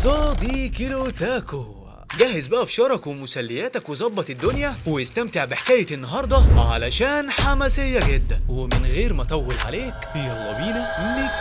صديقي لوتاكو، جهز بقى فشارك ومسلياتك وظبط الدنيا واستمتع بحكاية النهاردة علشان حماسية جدا. ومن غير ما اطول عليك يلا بينا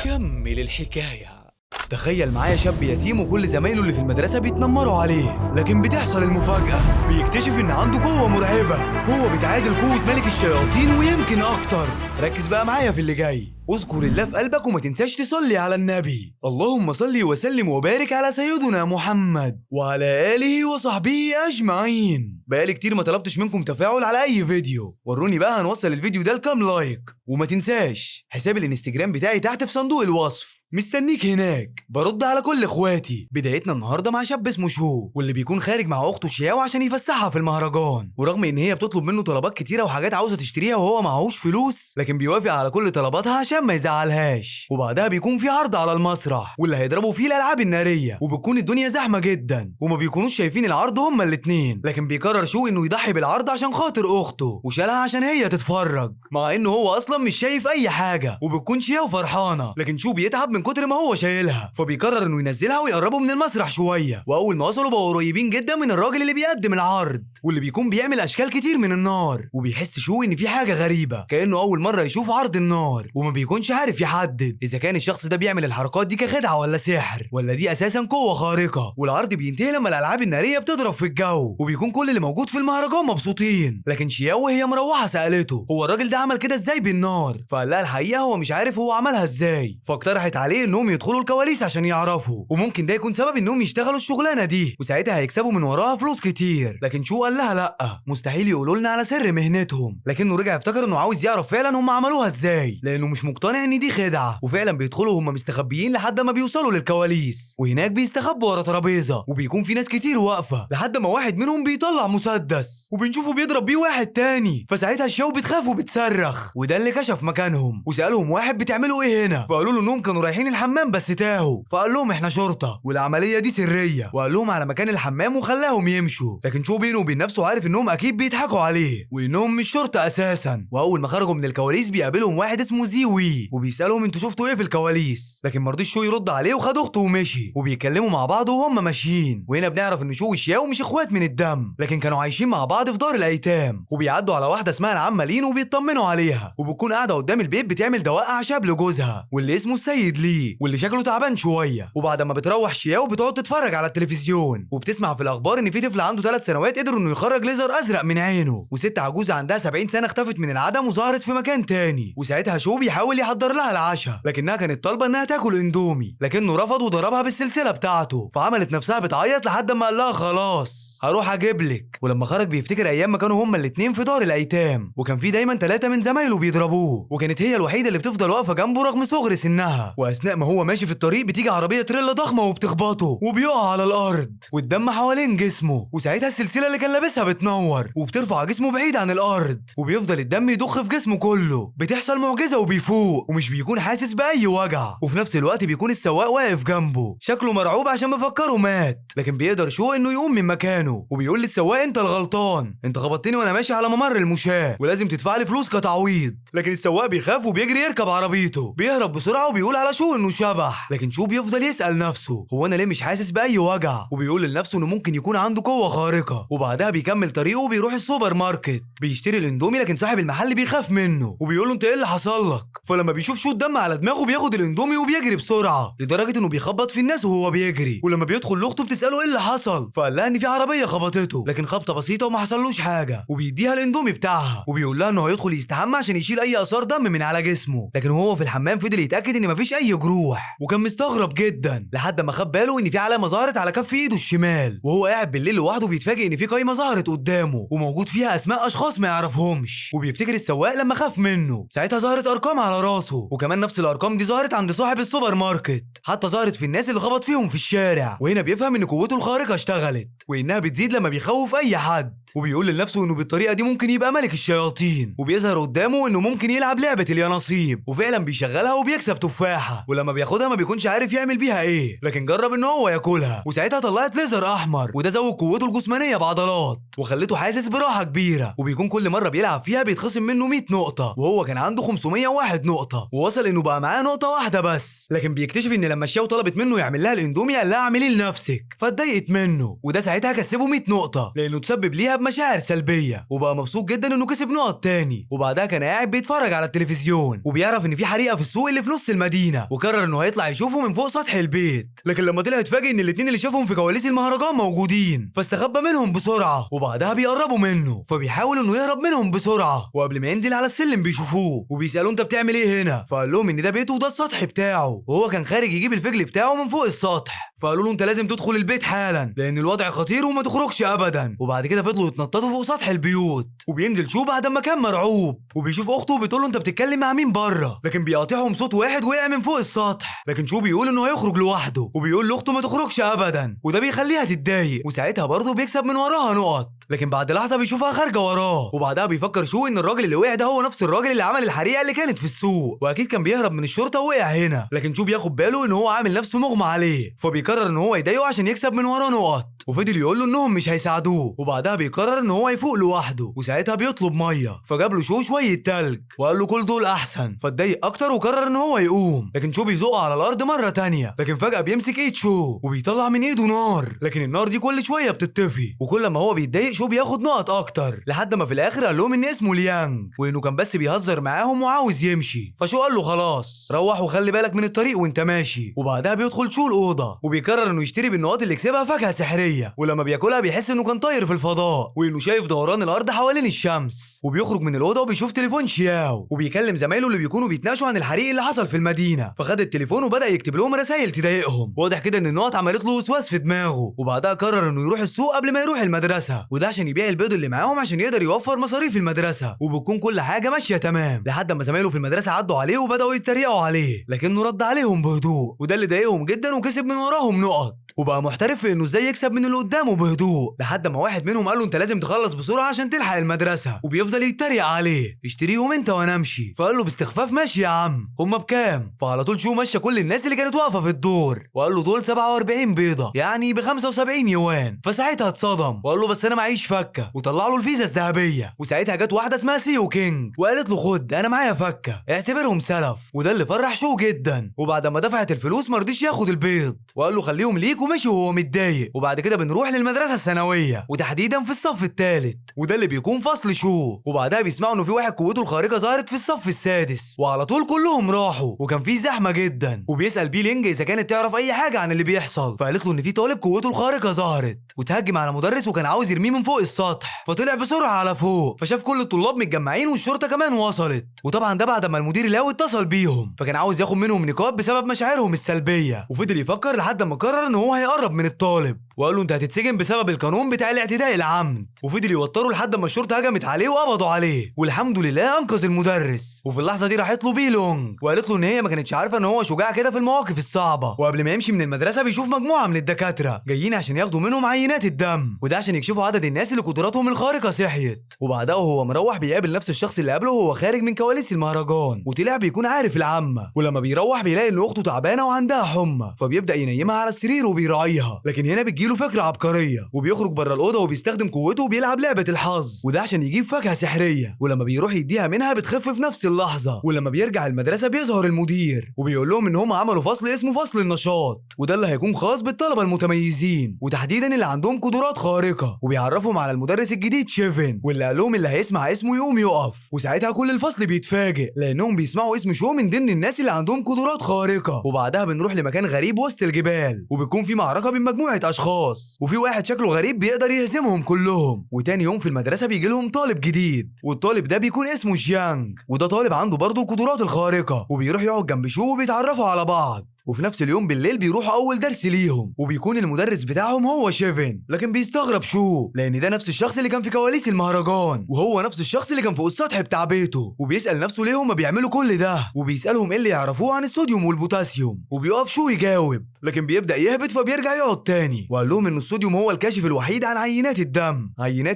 نكمل الحكاية. تخيل معايا شاب يتيم وكل زمايله اللي في المدرسة بيتنمروا عليه، لكن بتحصل المفاجأة، بيكتشف ان عنده قوة مرعبة، قوة بتعادل قوة ملك الشياطين ويمكن اكتر. ركز بقى معايا في اللي جاي، اذكر الله في قلبك وما تنساش تصلي على النبي. اللهم صل وسلم وبارك على سيدنا محمد وعلى آله وصحبه أجمعين. بقالي كتير ما طلبتش منكم تفاعل على أي فيديو، وروني بقى هنوصل الفيديو ده لكام لايك. وما تنساش حساب الانستجرام بتاعي تحت في صندوق الوصف، مستنيك هناك. برد على كل اخواتي. بدايتنا النهارده مع شاب اسمه شو، واللي بيكون خارج مع اخته شياو عشان يفسحها في المهرجان. ورغم ان هي بتطلب منه طلبات كتيره وحاجات عاوزه تشتريها وهو معهوش فلوس، لكن بيوافق على كل طلباتها عشان ما يزعلهاش. وبعدها بيكون في عرض على المسرح واللي هيضربوا فيه الالعاب الناريه، وبتكون الدنيا زحمه جدا وما بيكونوش شايفين العرض هما الاتنين. لكن بيقرر شو انه يضحي بالعرض عشان خاطر اخته، وشالها عشان هي تتفرج، مع انه هو اصلا مش شايف اي حاجه. وبتكون شياو فرحانه، لكن شو بيتعب من كتر ما هو شايلها، فبيقرر انه ينزلها ويقربوا من المسرح شويه. واول ما وصلوا بقوا قريبين جدا من الراجل اللي بيقدم العرض، واللي بيكون بيعمل اشكال كتير من النار. وبيحس شو ان في حاجه غريبه، كانه اول مره يشوف عرض النار، وما بيكونش عارف يحدد اذا كان الشخص ده بيعمل الحركات دي كخدعه ولا سحر، ولا دي اساسا قوه خارقه. والعرض بينتهي لما الالعاب الناريه بتضرب في الجو، وبيكون كل اللي موجود في المهرجان مبسوطين. لكن شياو وهي مروحه سالته هو الراجل ده عمل كده ازاي بالنار، فقال لها الحقيقه هو مش عارف هو عملها ازاي. فاقترحت عليه انهم يدخلوا الكواليس عشان يعرفوا، وممكن ده يكون سبب انهم يشتغلوا الشغلانه دي، وساعتها هيكسبوا من وراها فلوس كتير. لكن شو قال لها لا، مستحيل يقولوا لنا على سر مهنتهم. لكنه رجع افتكر انه عاوز يعرف فعلا هم عملوها ازاي، لانه مش مقتنع ان دي خدعه. وفعلا بيدخلوا هم مستخبيين لحد ما بيوصلوا للكواليس، وهناك بيستخبوا ورا ترابيزه، وبيكون في ناس كتير واقفه لحد ما واحد منهم بيطلع مسدس وبنشوفه بيضرب بيه واحد تاني. فساعتها الشو بتخاف وبتصرخ، وده اللي كشف مكانهم وسالهم واحد بتعملوا ايه هنا، فقالوا له انهم كانوا رايحين الحمام بس تاهوا. فقال لهم احنا شرطه والعمليه دي سريه، وقال لهم على مكان الحمام وخلاهم يمشوا. لكن شو بينه وبين نفسه عارف انهم اكيد بيضحكوا عليه وانهم مش شرطه اساسا. واول ما خرجوا من الكواليس بيقابلهم واحد اسمه زيوي، وبيسالهم انتوا شفتوا ايه في الكواليس، لكن مرضيش شو يرد عليه وخد اخته ومشي. وبيتكلموا مع بعض وهم ماشيين، وهنا بنعرف ان شو وشياو مش اخوات من الدم، لكن كانوا عايشين مع بعض في دار الايتام. وبيعدوا على واحده اسمها العمه لين وبيطمنوا عليها، وبتكون قاعده قدام البيت بتعمل دواء اعشاب لجوزها واللي اسمه السيد لي، واللي شكله تعبان شويه. وبعد ما بتروح شياو بتقعد تتفرج على التلفزيون، وبتسمع في الاخبار ان في طفل عنده 3 سنوات قدر انه يخرج ليزر ازرق من عينه، وست عجوزه عندها 70 سنه اختفت من العدم وظهرت في مكان تاني. وساعتها شو بيحاول يحضر لها العشاء، لكنها كانت طالبه انها تاكل اندومي، لكنه رفض وضربها بالسلسله بتاعته. فعملت نفسها بتعيط لحد ما قال لها خلاص هروح اجيب لك. ولما خرج بيفتكر ايام ما كانوا هما الاتنين في دار الايتام، وكان في دايما 3 من زمايله بيضربوه، وكانت هي الوحيده اللي بتفضل واقفه جنبه رغم صغر سنها. واثناء ما هو ماشي في الطريق بتيجي عربيه تريلا ضخمه وبتخبطه وبيقع على الارض والدم حوالين جسمه. وساعتها السلسله اللي كان لابسها بتنور وبترفع جسمه بعيد عن الارض، وبيفضل الدم يضخ في جسمه كله. بتحصل معجزه وبيفوق ومش بيكون حاسس باي وجع، وفي نفس الوقت بيكون السواق واقف جنبه شكله مرعوب عشان مفكره مات. لكن بيقدر شو انه يقوم من مكانه، وبيقول للسواق انت الغلطان، انت خبطتني وانا ماشي على ممر المشاة ولازم تدفع لي فلوس كتعويض. لكن السواق بيخاف وبيجري يركب عربيته، بيهرب بسرعه وبيقول على شو انه شبح. لكن شو بيفضل يسال نفسه هو انا ليه مش حاسس باي وجع، وبيقول لنفسه انه ممكن يكون عنده قوه خارقه. وبعدها بيكمل طريقه وبيروح السوبر ماركت بيشتري الاندومي، لكن صاحب المحل بيخاف منه وبيقول له انت ايه اللي حصل لك. فلما بيشوف شو الدم على دماغه بياخد الاندومي وبيجري بسرعه لدرجه انه بيخبط في الناس وهو بيجري. ولما بيدخل لاخته بتساله ايه اللي حصل، فقال لها ان في عربيه خبطته، لكن خبطه بسيطه وما حصلوش حاجه. وبيديها الاندومي بتاعها وبيقول لها انه هيدخل يستحمى عشان يشيل اي اثار دم من على جسمه. لكن هو في الحمام فضل يتاكد ان مفيش اي جروح، وكان مستغرب جدا لحد ما خد باله ان في علامه ظهرت على كف ايده الشمال. وهو قاعد بالليل لوحده بيتفاجئ ان في قايمه ظهرت قدامه وموجود فيها اسماء اشخاص ما يعرفهمش، وبيفتكر السواق لما خاف منه. ساعتها ظهرت ارقام على راسه، وكمان نفس الارقام دي ظهرت عند صاحب السوبر ماركت، حتى ظهرت في الناس اللي خبط فيهم في الشارع. وهنا بيفهم ان قوته الخارقه اشتغلت، وانها بتزيد لما بيخوف اي حد، وبيقول لنفسه انه بالطريقه دي ممكن يبقى ملك الشياطين، وبيظهر قدامه انه ممكن يلعب لعبه اليانصيب، وفعلا بيشغلها وبيكسب تفاحه، ولما بياخدها ما بيكونش عارف يعمل بيها ايه، لكن جرب ان هو ياكلها، وساعتها طلعت ليزر احمر، وده زود قوته الجسمانيه بعضلات وخلته حاسس براحه كبيره، وبيكون كل مره بيلعب فيها بيتخصم منه 100 نقطه، وهو كان عنده 501 نقطه، ووصل انه بقى معاه نقطه واحده بس، لكن بيكتشف ان لما الشاو طلبت منه يعمل لها الاندومي قال لها اعمليه لنفسك، فاتضايقت منه، وده ساعتها كسبه 100 نقطه لانه تسبب ليها بمشاعر سلبيه، وبقى مبسوط جدا انه كسب نقط تاني، وبعدها كان قاعد بيتفرج على التلفزيون، وبيعرف ان في حريقه في السوق اللي في نص المدينه، وقرر انه هيطلع يشوفه من فوق سطح البيت، لكن لما طلع اتفاجئ ان الاتنين اللي شافهم في كواليس المهرجان موجودين، فاستخبى منهم بسرعه، وبعدها بيقربوا منه، فبيحاول انه يهرب منهم بسرعه، وقبل ما ينزل على السلم بيشوفوه وبيسالوه انت بتعمل ايه هنا، فقال لهم ان ده بيته وده السطح بتاعه، وهو كان خارج يجيب الفجل بتاعه من فوق السطح، فقالوا له انت لازم تدخل البيت حالا لان الوضع خطير وما تخرجش ابدا، وبعد كده فضلوا يتنططوا فوق سطح البيوت، وبينزل شو بعد ما كان مرعوب، وبيشوف اخته وبتقول له انت بتتكلم مع مين بره، لكن بيقاطعهم صوت واحد وقع من فوق السطح، لكن شو بيقول انه هيخرج لوحده، وبيقول لاخته ما تخرجش ابدا، وده بيخليها تتضايق، وساعتها برضه بيكسب من وراها نقط، لكن بعد لحظه بيشوفها خارجه وراه، وبعدها بيفكر شو ان الراجل اللي وقع ده هو نفس الراجل اللي عمل الحريقه اللي كانت في السوق، واكيد كان بيهرب من الشرطه ووقع هنا، لكن شو بياخد باله ان هو عامل نفسه مغمى عليه، فبيقرر ان هو يضايقه عشان يكسب من وراه نقط، وفضل يقول له انهم مش هيساعدوه، وبعدها بيقرر ان هو يفوق لوحده، وساعتها بيطلب ميه، فجاب له شو شويه تلج وقال له كل دول احسن، فاتضايق اكتر وقرر ان هو يقوم، لكن شو بيزقه على الارض مره تانية، لكن فجاه بيمسك ايد شو وبيطلع من ايده نار، لكن النار دي كل شويه بتطفي، وكل ما هو بيتضايق شو بياخد نقط اكتر، لحد ما في الاخر قال لهم ان اسمه ليانج، وانه كان بس بيهزر معاهم وعاوز يمشي، فشو قال له خلاص روح وخلي بالك من الطريق وانت ماشي، وبعدها بيدخل شو الاوضه وبيقرر انه يشتري بالنقاط اللي كسبها فاكهه سحريه، ولما بياكلها بيحس انه كان طاير في الفضاء، وانه شايف دوران الارض حوالين الشمس، وبيخرج من الاوضه وبيشوف تليفون شياو، وبيكلم زمايله اللي بيكونوا بيتناقشوا عن الحريق اللي حصل في المدينه، فخد التليفون وبدا يكتب لهم رسائل تضايقهم، واضح كده ان النقط عملت له وسواس في دماغه، وبعدها قرر انه يروح السوق قبل ما يروح المدرسه، وده عشان يبيع البيض اللي معاهم عشان يقدر يوفر مصاريف المدرسه، وبتكون كل حاجه ماشيه تمام، لحد ما زمايله في المدرسه عدوا عليه وبداوا يتريقوا عليه، لكنه رد عليهم بهدوء، وده اللي ضايقهم جدا وكسب من وراهم نقط، وبقى محترف في انه ازاي يكسب من اللي قدامه بهدوء، لحد ما واحد منهم قال له انت لازم تخلص بسرعه عشان تلحق المدرسه، وبيفضل يتريق عليه اشتريهم انت وانا امشي، فقال له باستخفاف ماشي يا عم هما بكام، فعلى طول شو مشى كل الناس اللي كانت واقفه في الدور، وقال له دول 47 بيضه يعني ب 75 يوان، فساعتها اتصدم وقال له بس انا معيش فكه، وطلع له الفيزا الذهبيه، وساعتها جت واحده اسمها سيو كينج وقالت له خد انا معايا فكه اعتبرهم سلف، وده اللي فرح شو جدا، وبعد ما دفعت الفلوس ما رضيش ياخد البيض وقال له خليهم ليك ومشي وهو متضايق، وبعد كده بنروح للمدرسه الثانويه وتحديدا في الصف الثالث، وده اللي بيكون فصل شو، وبعدها بيسمعوا انه في واحد قوته الخارقه ظهرت في الصف السادس، وعلى طول كلهم راحوا وكان في زحمه جدا، وبيسال بيلينج اذا كانت تعرف اي حاجه عن اللي بيحصل، فقالت له ان في طالب قوته الخارقه ظهرت وتهجم على مدرس وكان عاوز يرميه من فوق السطح، فطلع بسرعه على فوق، فشاف كل الطلاب متجمعين والشرطه كمان وصلت، وطبعا ده بعد ما المدير الهاوي اتصل بيهم، فكان عاوز ياخد منهم نقاط بسبب مشاعرهم السلبيه، وفضل يفكر لحد ما قرر ان هو هيقرب من الطالب وقال له انت هتتسجن بسبب القانون بتاع الاعتداء العمد، وفضل يوتره لحد ما الشرطه هجمت عليه وقبضوا عليه، والحمد لله انقذ المدرس، وفي اللحظه دي راحت له بيلونج وقالت له ان هي ما كانتش عارفه ان هو شجاع كده في المواقف الصعبه، وقبل ما يمشي من المدرسه بيشوف مجموعه من الدكاتره جايين عشان ياخدوا منهم عينات الدم، وده عشان يكشفوا عدد الناس اللي قدراتهم الخارقه صحيت، وبعدها وهو مروح بيقابل نفس الشخص اللي قابله وهو خارج من كواليس المهرجان، وطلع بيكون عارف العامه، ولما بيروح بيلاقي ان اخته تعبانه وعندها حمى، فبيبدا ينيمها على السرير وبيراعيها، لكن هنا بتجيله فكره عبقريه وبيخرج بره الاوضه وبيستخدم قوته وبيلعب لعبه الحظ، وده عشان يجيب فاكهه سحريه، ولما بيروح يديها منها بتخف في نفس اللحظه، ولما بيرجع المدرسه بيظهر المدير وبيقول لهم ان هم عملوا فصل اسمه فصل النشاط، وده اللي هيكون خاص بالطلبه المتميزين وتحديدا اللي عندهم قدرات خارقه، وبيعرفهم على المدرس الجديد شيفن واللي قال لهم اللي هيسمع اسمه يقوم يقف، وساعتها كل الفصل بيتفاجئ لانهم بيسمعوا اسم شو من ضمن الناس اللي عندهم قدرات خارقه، وبعدها بنروح لمكان غريب وسط الجبال وبيكون في معركه بين مجموعه اشخاص، وفي واحد شكله غريب بيقدر يهزمهم كلهم، وتاني يوم في المدرسه بيجي لهم طالب جديد، والطالب ده بيكون اسمه جيانج، وده طالب عنده برضه القدرات الخارقه، وبيروح يقعد جنب شو وبيتعرفوا على بعض، وفي نفس اليوم بالليل بيروحوا اول درس ليهم وبيكون المدرس بتاعهم هو شيفن، لكن بيستغرب شو لان ده نفس الشخص اللي كان في كواليس المهرجان، وهو نفس الشخص اللي كان فوق السطح بتاع بيته، وبيسال نفسه ليه هما بيعملوا كل ده، وبيسالهم ايه اللي يعرفوه عن الصوديوم والبوتاسيوم، وبيقف شو يجاوب لكن بيبدأ يهبط فبيرجع يقعد تاني، وقال لهم ان الصوديوم هو الكاشف الوحيد عن عينات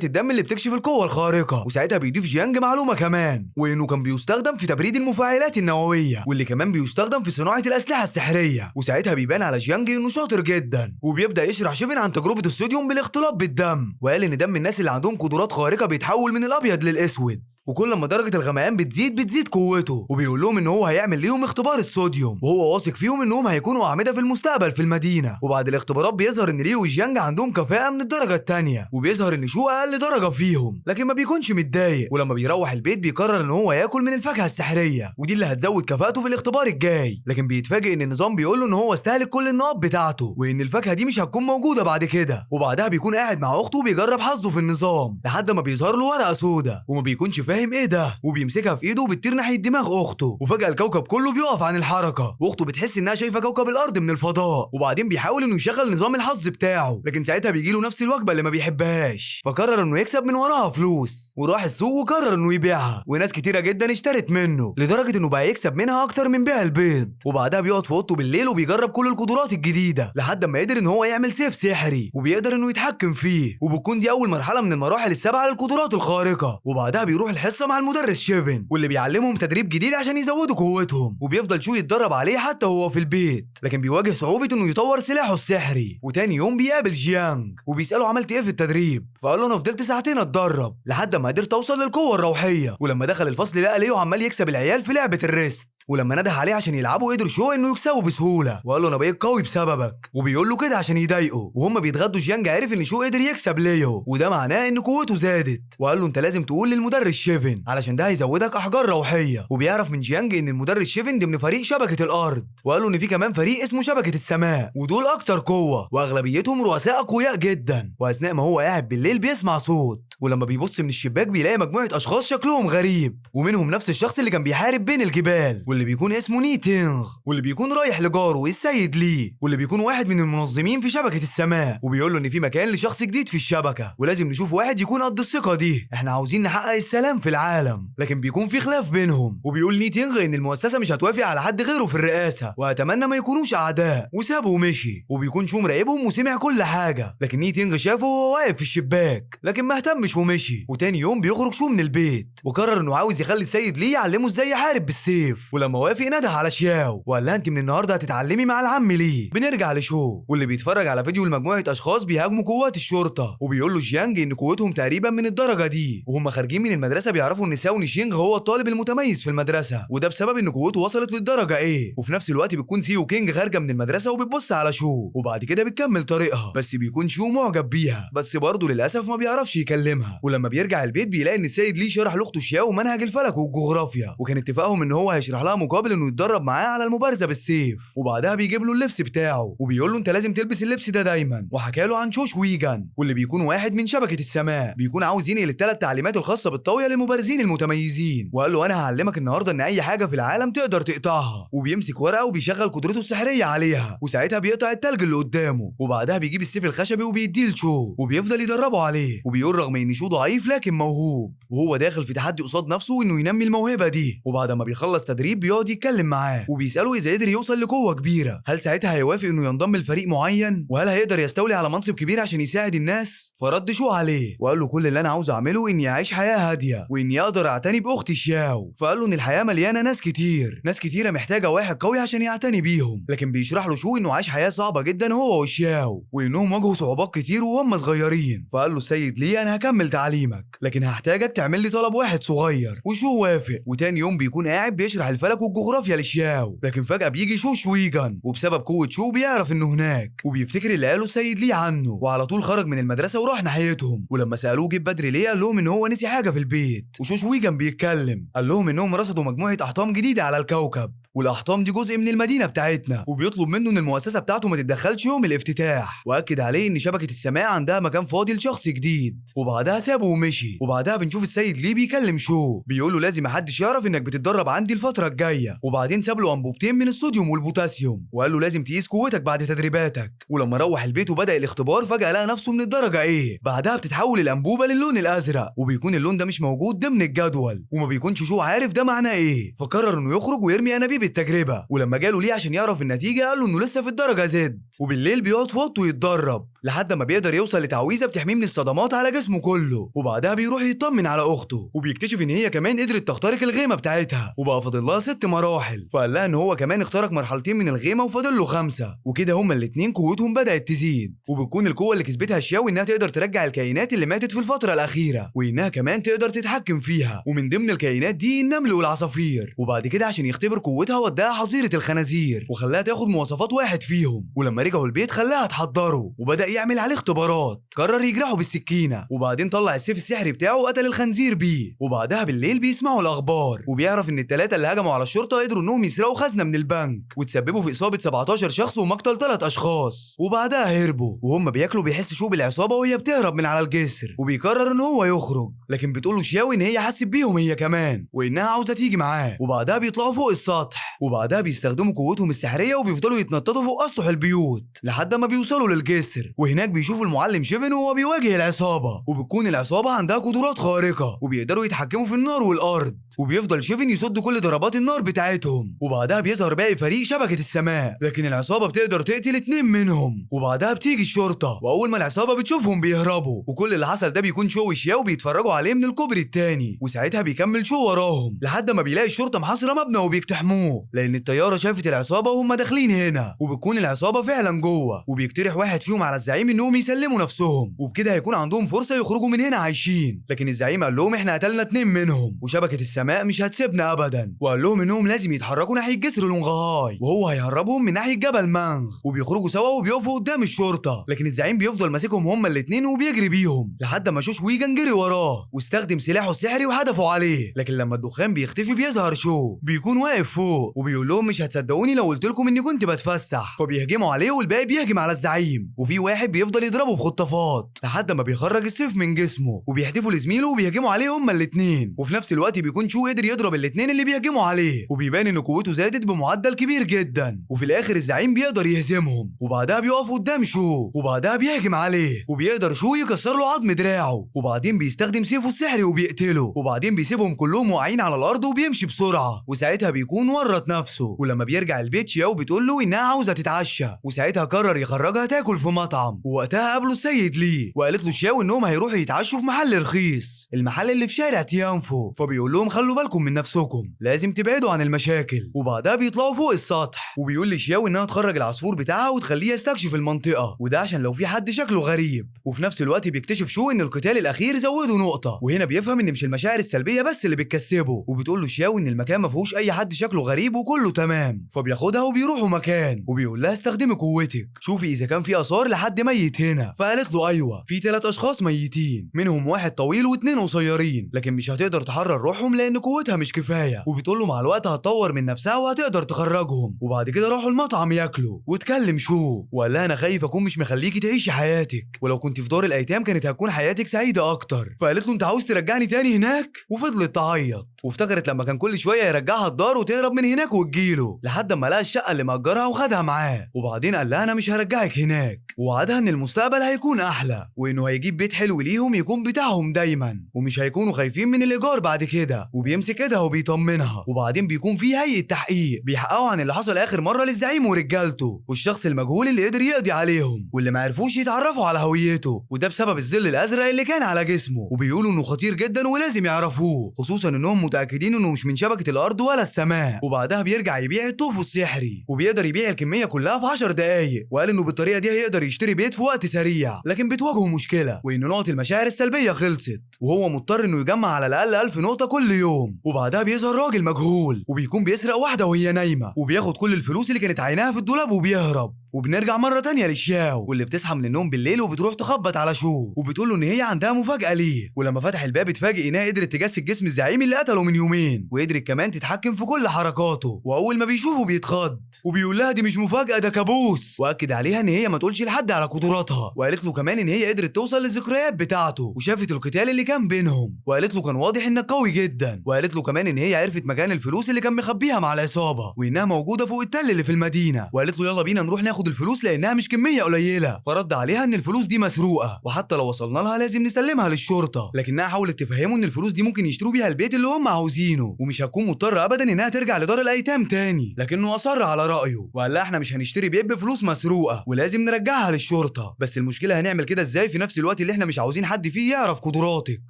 الدم اللي بتكشف القوة الخارقة. وساعتها بيضيف جيانج معلومة كمان، وانه كان بيستخدم في تبريد المفاعلات النووية، واللي كمان بيستخدم في صناعة الأسلحة السحرية. وساعتها بيبان على جيانج انه شاطر جدا، وبيبدأ يشرح شيفن عن تجربة الصوديوم بالاختلاط بالدم، وقال ان دم الناس اللي عندهم قدرات خارقة بيتحول من الأبيض للأسود، وكل ما درجة الغمقان بتزيد قوته. وبيقول لهم ان هو هيعمل ليهم اختبار الصوديوم، وهو واثق فيهم انهم هيكونوا اعمدة في المستقبل في المدينة. وبعد الاختبارات بيظهر ان ريو وجيانج عندهم كفاءة من الدرجة التانية، وبيظهر ان شو اقل درجة فيهم، لكن ما بيكونش متضايق. ولما بيروح البيت بيقرر ان هو ياكل من الفاكهة السحرية، ودي اللي هتزود كفاءته في الاختبار الجاي. لكن بيتفاجئ ان النظام بيقول له ان هو استهلك كل النقط بتاعته، وان الفاكهة دي مش هتكون موجودة بعد كده. وبعدها بيكون قاعد مع اخته وبيجرب حظه في النظام لحد ما بيظهر له ورقة سودا، وما بيكونش فاهم ايه ده، بيمسكها في ايده وبتطير ناحيه دماغ اخته. وفجاه الكوكب كله بيقف عن الحركه، واخته بتحس انها شايفه كوكب الارض من الفضاء. وبعدين بيحاول انه يشغل نظام الحظ بتاعه، لكن ساعتها بيجيله نفس الوجبه اللي ما بيحبهاش، فقرر انه يكسب من وراها فلوس، وراح السوق وقرر انه يبيعها. وناس كتيره جدا اشترت منه لدرجه انه بقى يكسب منها اكتر من بيع البيض. وبعدها بيقعد في اوضته بالليل وبيجرب كل القدرات الجديده لحد ما قدر ان هو يعمل سيف سحري وبيقدر انه يتحكم فيه. وبتكون دي اول مرحله من المراحل السبعه للقدرات الخارقه. وبعدها بيروح الحصه مع المدرس شيفن، واللي بيعلمهم تدريب جديد عشان يزودوا قوتهم. وبيفضل شو يتدرب عليه حتى وهو في البيت، لكن بيواجه صعوبة انه يطور سلاحه السحري. وتاني يوم بيقابل جيانج وبيسأله عملت ايه في التدريب، فقال له انا فضلت ساعتين اتدرب لحد ما قدرت اوصل للقوة الروحية. ولما دخل الفصل لقى ليو عمال يكسب العيال في لعبة الريست، ولما نده عليه عشان يلعبوا قدر شو انه يكسبوا بسهوله، وقال له انا بقيت قوي بسببك، وبيقول له كده عشان يضايقه. وهم بيتغدوا جيانج عرف ان شو قدر يكسب ليو، وده معناه ان قوته زادت. وقال له انت لازم تقول للمدرس شيفن علشان ده هيزودك احجار روحيه. وبيعرف من جيانج ان المدرس شيفن ضمن فريق شبكه الارض، وقال له ان في كمان فريق اسمه شبكه السماء، ودول اكتر قوه واغلبيتهم رؤساء اقوياء جدا. واثناء ما هو قاعد بالليل بيسمع صوت، ولما بيبص من الشباك بيلاقي مجموعه اشخاص شكلهم غريب، ومنهم نفس الشخص اللي كان بيحارب بين الجبال، واللي بيكون اسمه ني تينغ، واللي بيكون رايح لجاره السيد لي، واللي بيكون واحد من المنظمين في شبكه السماء. وبيقول له ان في مكان لشخص جديد في الشبكه، ولازم نشوف واحد يكون قد الثقه دي، احنا عاوزين نحقق السلام في العالم. لكن بيكون في خلاف بينهم، وبيقول ني تينغ ان المؤسسه مش هتوافق على حد غيره في الرئاسه، واتمنى ما يكونوش اعداء، وسابه ومشي. وبيكون شو مراقبهم وسمع كل حاجه، لكن ني تينغ شافه وهو واقف في الشباك لكن ما اهتمش ومشي. وتاني يوم بيخرج شو من البيت وقرر انه عاوز يخلي السيد لي يعلمه ازاي يحارب بالسيف. ولما وافق نده على شياو وقال لها انت من النهارده هتتعلمي مع العم لي. بنرجع لشو واللي بيتفرج على فيديو لمجموعه اشخاص بيهاجموا قوات الشرطه، وبيقول له جيانج ان قوتهم تقريبا من الدرجه دي، وهم خارجين من المدرسه بيعرفوا ان ساو نيشينغ هو الطالب المتميز في المدرسه، وده بسبب ان قوته وصلت للدرجه ايه. وفي نفس الوقت بتكون سيو كينج خارجه من المدرسه وبتبص على شو، وبعد كده بتكمل طريقها، بس بيكون شو معجب بيها، بس برضه للاسف ما بيعرفش يكلمها. ولما بيرجع البيت بيلاقي ان السيد لي شرح لاخته شياو منهج الفلك والجغرافيا، وكان اتفاقهم ان هو هيشرح لها مقابل انه يتدرب معاه على المبارزه بالسيف. وبعدها بيجيب له اللبس بتاعه وبيقول له انت لازم تلبس اللبس ده دايما، وحكى له عن شوش ويجان واللي بيكون واحد من شبكه السماء، بيكون عاوز ينقل الثلاث تعليمات الخاصه بالطاويه للمبارزين المتميزين. وقال له انا هعلمك النهارده ان اي حاجه في العالم تقدر تقطعها، وبيمسك ورقه وبيشغل قدرته السحريه عليها، وساعتها بيقطع التلج اللي قدامه. وبعدها بيجيب السيف الخشبي وبيديه لشو وبيفضل يدربه عليه، وبيقول رغم ان شو ضعيف لكن موهوب، وهو داخل في تحدي قصاد نفسه انه ينمي الموهبه دي. وبعد ما بيخلص تدريب بيقعد يتكلم معاه وبيساله اذا قدر يوصل لقوه كبيره هل ساعتها هيوافق انه ينضم لفريق معين، وهل هيقدر يستولي على منصب كبير عشان يساعد الناس. فرد شو عليه وقال له كل اللي انا عاوز اعمله اني اعيش حياه هاديه، واني اقدر اعتني باختي شياو. فقال له ان الحياه مليانه ناس كتيره محتاجه واحد قوي عشان يعتني بيهم، لكن بيشرح له شو انه عايش حياه صعبه جدا هو وشياو، وانهم واجهوا صعوبات كتير وهم صغيرين. فقال له السيد لي انا هكمل تعليمك لكن هحتاجك تعمل لي طلب واحد صغير، وشو وافق. وتاني يوم بيكون قاعد بيشرح الفلك والجغرافيا لشياو، لكن فجاه بيجي شو شويجان، وبسبب قوه شو بيعرف انه هناك، وبيفتكر اللي قاله السيد لي عنه، وعلى طول خرج من المدرسه وراح ناحيتهم. ولما سالوه جيب بدري ليه قال لهم ان هو نسي حاجه في البيت. وشو شويجان بيتكلم قال لهم انهم رصدوا مجموعه احطام جديده على الكوكب، والاحطام دي جزء من المدينه بتاعتنا، وبيطلب منه ان المؤسسه بتاعته ما تتدخلش يوم الافتتاح، واكد عليه ان شبكه السماء عندها مكان فاضي لشخص جديد. وبعدها وبعدها سابه ومشي. وبعدها بنشوف السيد لي بيكلم شو، بيقول له لازم محدش يعرف انك بتتدرب عندي الفتره الجايه. وبعدين ساب له انبوبتين من الصوديوم والبوتاسيوم وقال له لازم تقيس قوتك بعد تدريباتك. ولما روح البيت وبدا الاختبار فجاه لقى نفسه من الدرجه ايه. بعدها بتتحول الانبوبه للون الازرق، وبيكون اللون ده مش موجود ضمن الجدول، وما بيكونش شو عارف ده معناه ايه. فقرر انه يخرج ويرمي انابيب التجربه. ولما جاله ليه عشان يعرف النتيجه قال له انه لسه في الدرجه زد. وبالليل بيقعد في اوضته يتدرب لحد ما بيقدر يوصل لتعويذه بتحميه من الصدمات على جسمه كله. وبعدها بيروح يطمن على اخته وبيكتشف ان هي كمان قدرت تخترق الغيمه بتاعتها وبقى فاضل لها 6 مراحل. فقال لها ان هو كمان اخترق مرحلتين من الغيمه وفاضل له 5. وكده هما الاتنين قوتهم بدات تزيد. وبتكون القوه اللي كسبتها شياو انها تقدر ترجع الكائنات اللي ماتت في الفتره الاخيره، وانها كمان تقدر تتحكم فيها. ومن ضمن الكائنات دي النمل والعصافير. وبعد كده عشان يختبر قوتها وداها حظيره الخنازير وخلاها تاخد مواصفات واحد فيهم. ولما رجعوا البيت خلاها تحضره وبدا يعمل عليه اختبارات. قرر يجرحه بالسكينه وبعدين طلع السيف السحري بتاعه وقتل الخنزير بيه. وبعدها بالليل بيسمعوا الاخبار وبيعرف ان الثلاثه اللي هجموا على الشرطه قدروا انهم يسرقوا خزنه من البنك وتسببوا في اصابه 17 شخص ومقتل 3 اشخاص. وبعدها هربوا وهم بياكلوا بيحس شو بالعصابه وهي بتهرب من على الجسر. وبيقرر ان هو يخرج، لكن بتقول له شياو ان هي حست بيهم هي كمان وانها عاوزه تيجي معاه. وبعدها بيطلعوا فوق السطح وبعدها بيستخدموا قوتهم السحريه وبيفضلوا يتنططوا فوق اسطح البيوت لحد ما بيوصلوا للجسر. وهناك بيشوفوا المعلم شيفن وهو بيواجه العصابه. وبتكون العصابه عندها قدرات خارقه وبيقدروا يتحكموا في النار والارض. وبيفضل شيفن يصد كل ضربات النار بتاعتهم. وبعدها بيظهر باقي فريق شبكه السماء، لكن العصابه بتقدر تقتل 2 منهم. وبعدها بتيجي الشرطه واول ما العصابه بتشوفهم بيهربوا. وكل اللي حصل ده بيكون شو وشياو بيتفرجوا عليه من الكوبري التاني. وساعتها بيكمل شو وراهم لحد ما بيلاقي الشرطه محاصره مبنى وبيقتحموه لان الطياره شافت العصابه وهم داخلين هنا. وبتكون العصابه فعلا جوه وبيقترح واحد فيهم على الزعيم انهم يسلموا نفسهم وبكده هيكون عندهم فرصه يخرجوا من هنا عايشين. لكن الزعيم قال لهم احنا قتلنا 2 منهم وشبكه السماء مش هتسيبنا ابدا. وقال لهم انهم لازم يتحركوا ناحيه جسر لونغهاي وهو هيهربهم من ناحيه جبل مانغ. وبيخرجوا سوا وبيقفوا قدام الشرطه، لكن الزعيم بيفضل ماسكهم هما الاتنين وبيجري بيهم لحد ما شوش ويجن جري وراه واستخدم سلاحه السحري وهدفه عليه. لكن لما الدخان بيختفي بيظهر شو بيكون واقف فوق وبيقول لهم مش هتصدقوني لو قلت لكم اني كنت بتفسح. فبيهجموا عليه والباقي بيهجم على الزعيم وفي واحد بيفضل يضربه بخطافات لحد ما بيخرج السيف من جسمه وبيحدفوا لزميله وبيهجموا عليه هما الاتنين. وفي نفس الوقت بيكون شو قدر يضرب الاتنين اللي بيهجموا عليه وبيبان ان قوته زادت بمعدل كبير جدا. وفي الاخر الزعيم بيقدر يهزمهم وبعدها بيقف قدام شو وبعدها بيهجم عليه وبيقدر شو يكسر له عظم دراعه وبعدين بيستخدم سيفه السحري وبيقتله. وبعدين بيسيبهم كلهم واقعين على الارض وبيمشي بسرعه وساعتها بيكون ورط نفسه. ولما بيرجع البيت شياو بتقول له انها عاوزه تتعشى وساعتها قرر يخرجها تاكل في مطعم. ووقتها قابله السيد لي وقالت له شياو انهم هيروحوا يتعشوا في محل رخيص، المحل اللي في شارع تيانفو. فبيقول لهم خلوا بالكم من نفسكم، لازم تبعدوا عن المشاكل. وبعدها بيطلعوا فوق السطح وبيقول لشياو انها تخرج العصفور بتاعها وتخليه يستكشف المنطقه وده عشان لو في حد شكله غريب. وفي نفس الوقت بيكتشف شو ان القتال الاخير زودوا نقطه وهنا بيفهم ان مش المشاعر السلبيه بس اللي بتكسبه. وبتقول له شياو ان المكان ما فيهوش اي حد شكله غريب وكله تمام. فبياخدها وبيروحوا مكان وبيقول لها استخدمي قوتك شوفي اذا كان في اثار لحد ميت هنا. فقالت له ايوه في 3 اشخاص ميتين منهم واحد طويل و2 قصيرين، لكن مش هتقدر تحرر روحهم لان قوتها مش كفايه. وبتقول له مع الوقت هتطور من نفسها وهتقدر تخرجهم. وبعد كده راحوا المطعم ياكلوا واتكلم شو وقال لها انا خايف اكون مش مخليكي تعيشي حياتك، ولو كنت في دار الايتام كانت هتكون حياتك سعيده اكتر. فقالت له انت عاوز ترجعني تاني هناك؟ وفضلت تعيط وافتكرت لما كان كل شويه يرجعها الدار وتهرب من هناك وتجيله لحد ما لقى الشقه اللي مأجرها وخدها معاه. وبعدين قال لها انا مش هرجعك هناك، ووعدها ان المستقبل هيكون احلى وانه هيجيب بيت حلو ليهم يكون بتاعهم دايما ومش هيكونوا خايفين من الايجار بعد كده. وبيمسك ايدها وبيطمنها. وبعدين بيكون في هيئه تحقيق بيحققوا عن اللي حصل اخر مره للزعيم ورجالته والشخص المجهول اللي قدر يقضي عليهم واللي ما عرفوش يتعرفوا على هويته وده بسبب الظل الازرق اللي كان على جسمه. وبيقولوا انه خطير جدا ولازم يعرفوه، خصوصا انهم متاكدين انه مش من شبكه الارض ولا السماء. وبعدها بيرجع يبيع الطوف السحري وبيقدر يبيع الكميه كلها في 10 دقايق. وقال انه بالطريقه دي هيقدر يشتري بيت في وقت سريع، لكن بتواجهه مشكله وان نقط المشاعر السلبيه خلصت وهو مضطر انه يجمع على الاقل 1000 نقطه كل يوم. وبعدها بيظهر راجل مجهول وبيكون بيسرق واحده وهي نايمه وبياخد كل الفلوس اللي كانت عيناها في الدولاب وبيهرب. وبنرجع مرة تانية لشياو واللي بتصحى من النوم بالليل وبتروح تخبط على شو وبتقول له ان هي عندها مفاجأة ليه. ولما فتح الباب اتفاجئ انها قدرت تجسد جسم الزعيم اللي قتله من يومين، وقدرت كمان تتحكم في كل حركاته، واول ما بيشوفه بيتخض وبيقول لها دي مش مفاجأة ده كابوس، واكد عليها ان هي ما تقولش لحد على قدراتها، وقالت له كمان ان هي قدرت توصل للذكريات بتاعته وشافت القتال اللي كان بينهم، وقالت له كان واضح انك قوي جدا، وقالت له كمان ان هي عرفت مكان الفلوس اللي كان مخبيها مع العصابة وانها موجودة فوق التل اللي في المدينة، وقالت له يلا بينا نروح ناخد الفلوس لانها مش كمية قليلة. فرد عليها ان الفلوس دي مسروقة وحتى لو وصلنا لها لازم نسلمها للشرطة، لكنها حاولت تفهمه ان الفلوس دي ممكن يشتروا بيها البيت اللي هم عاوزينه ومش هتكون مضطرة ابدا انها ترجع لدار الايتام تاني، لكنه اصر على رأيه وقال لها احنا مش هنشتري بيت بفلوس مسروقة ولازم نرجعها للشرطة، بس المشكلة هنعمل كده ازاي في نفس الوقت اللي احنا مش عاوزين حد فيه يعرف قدراتك.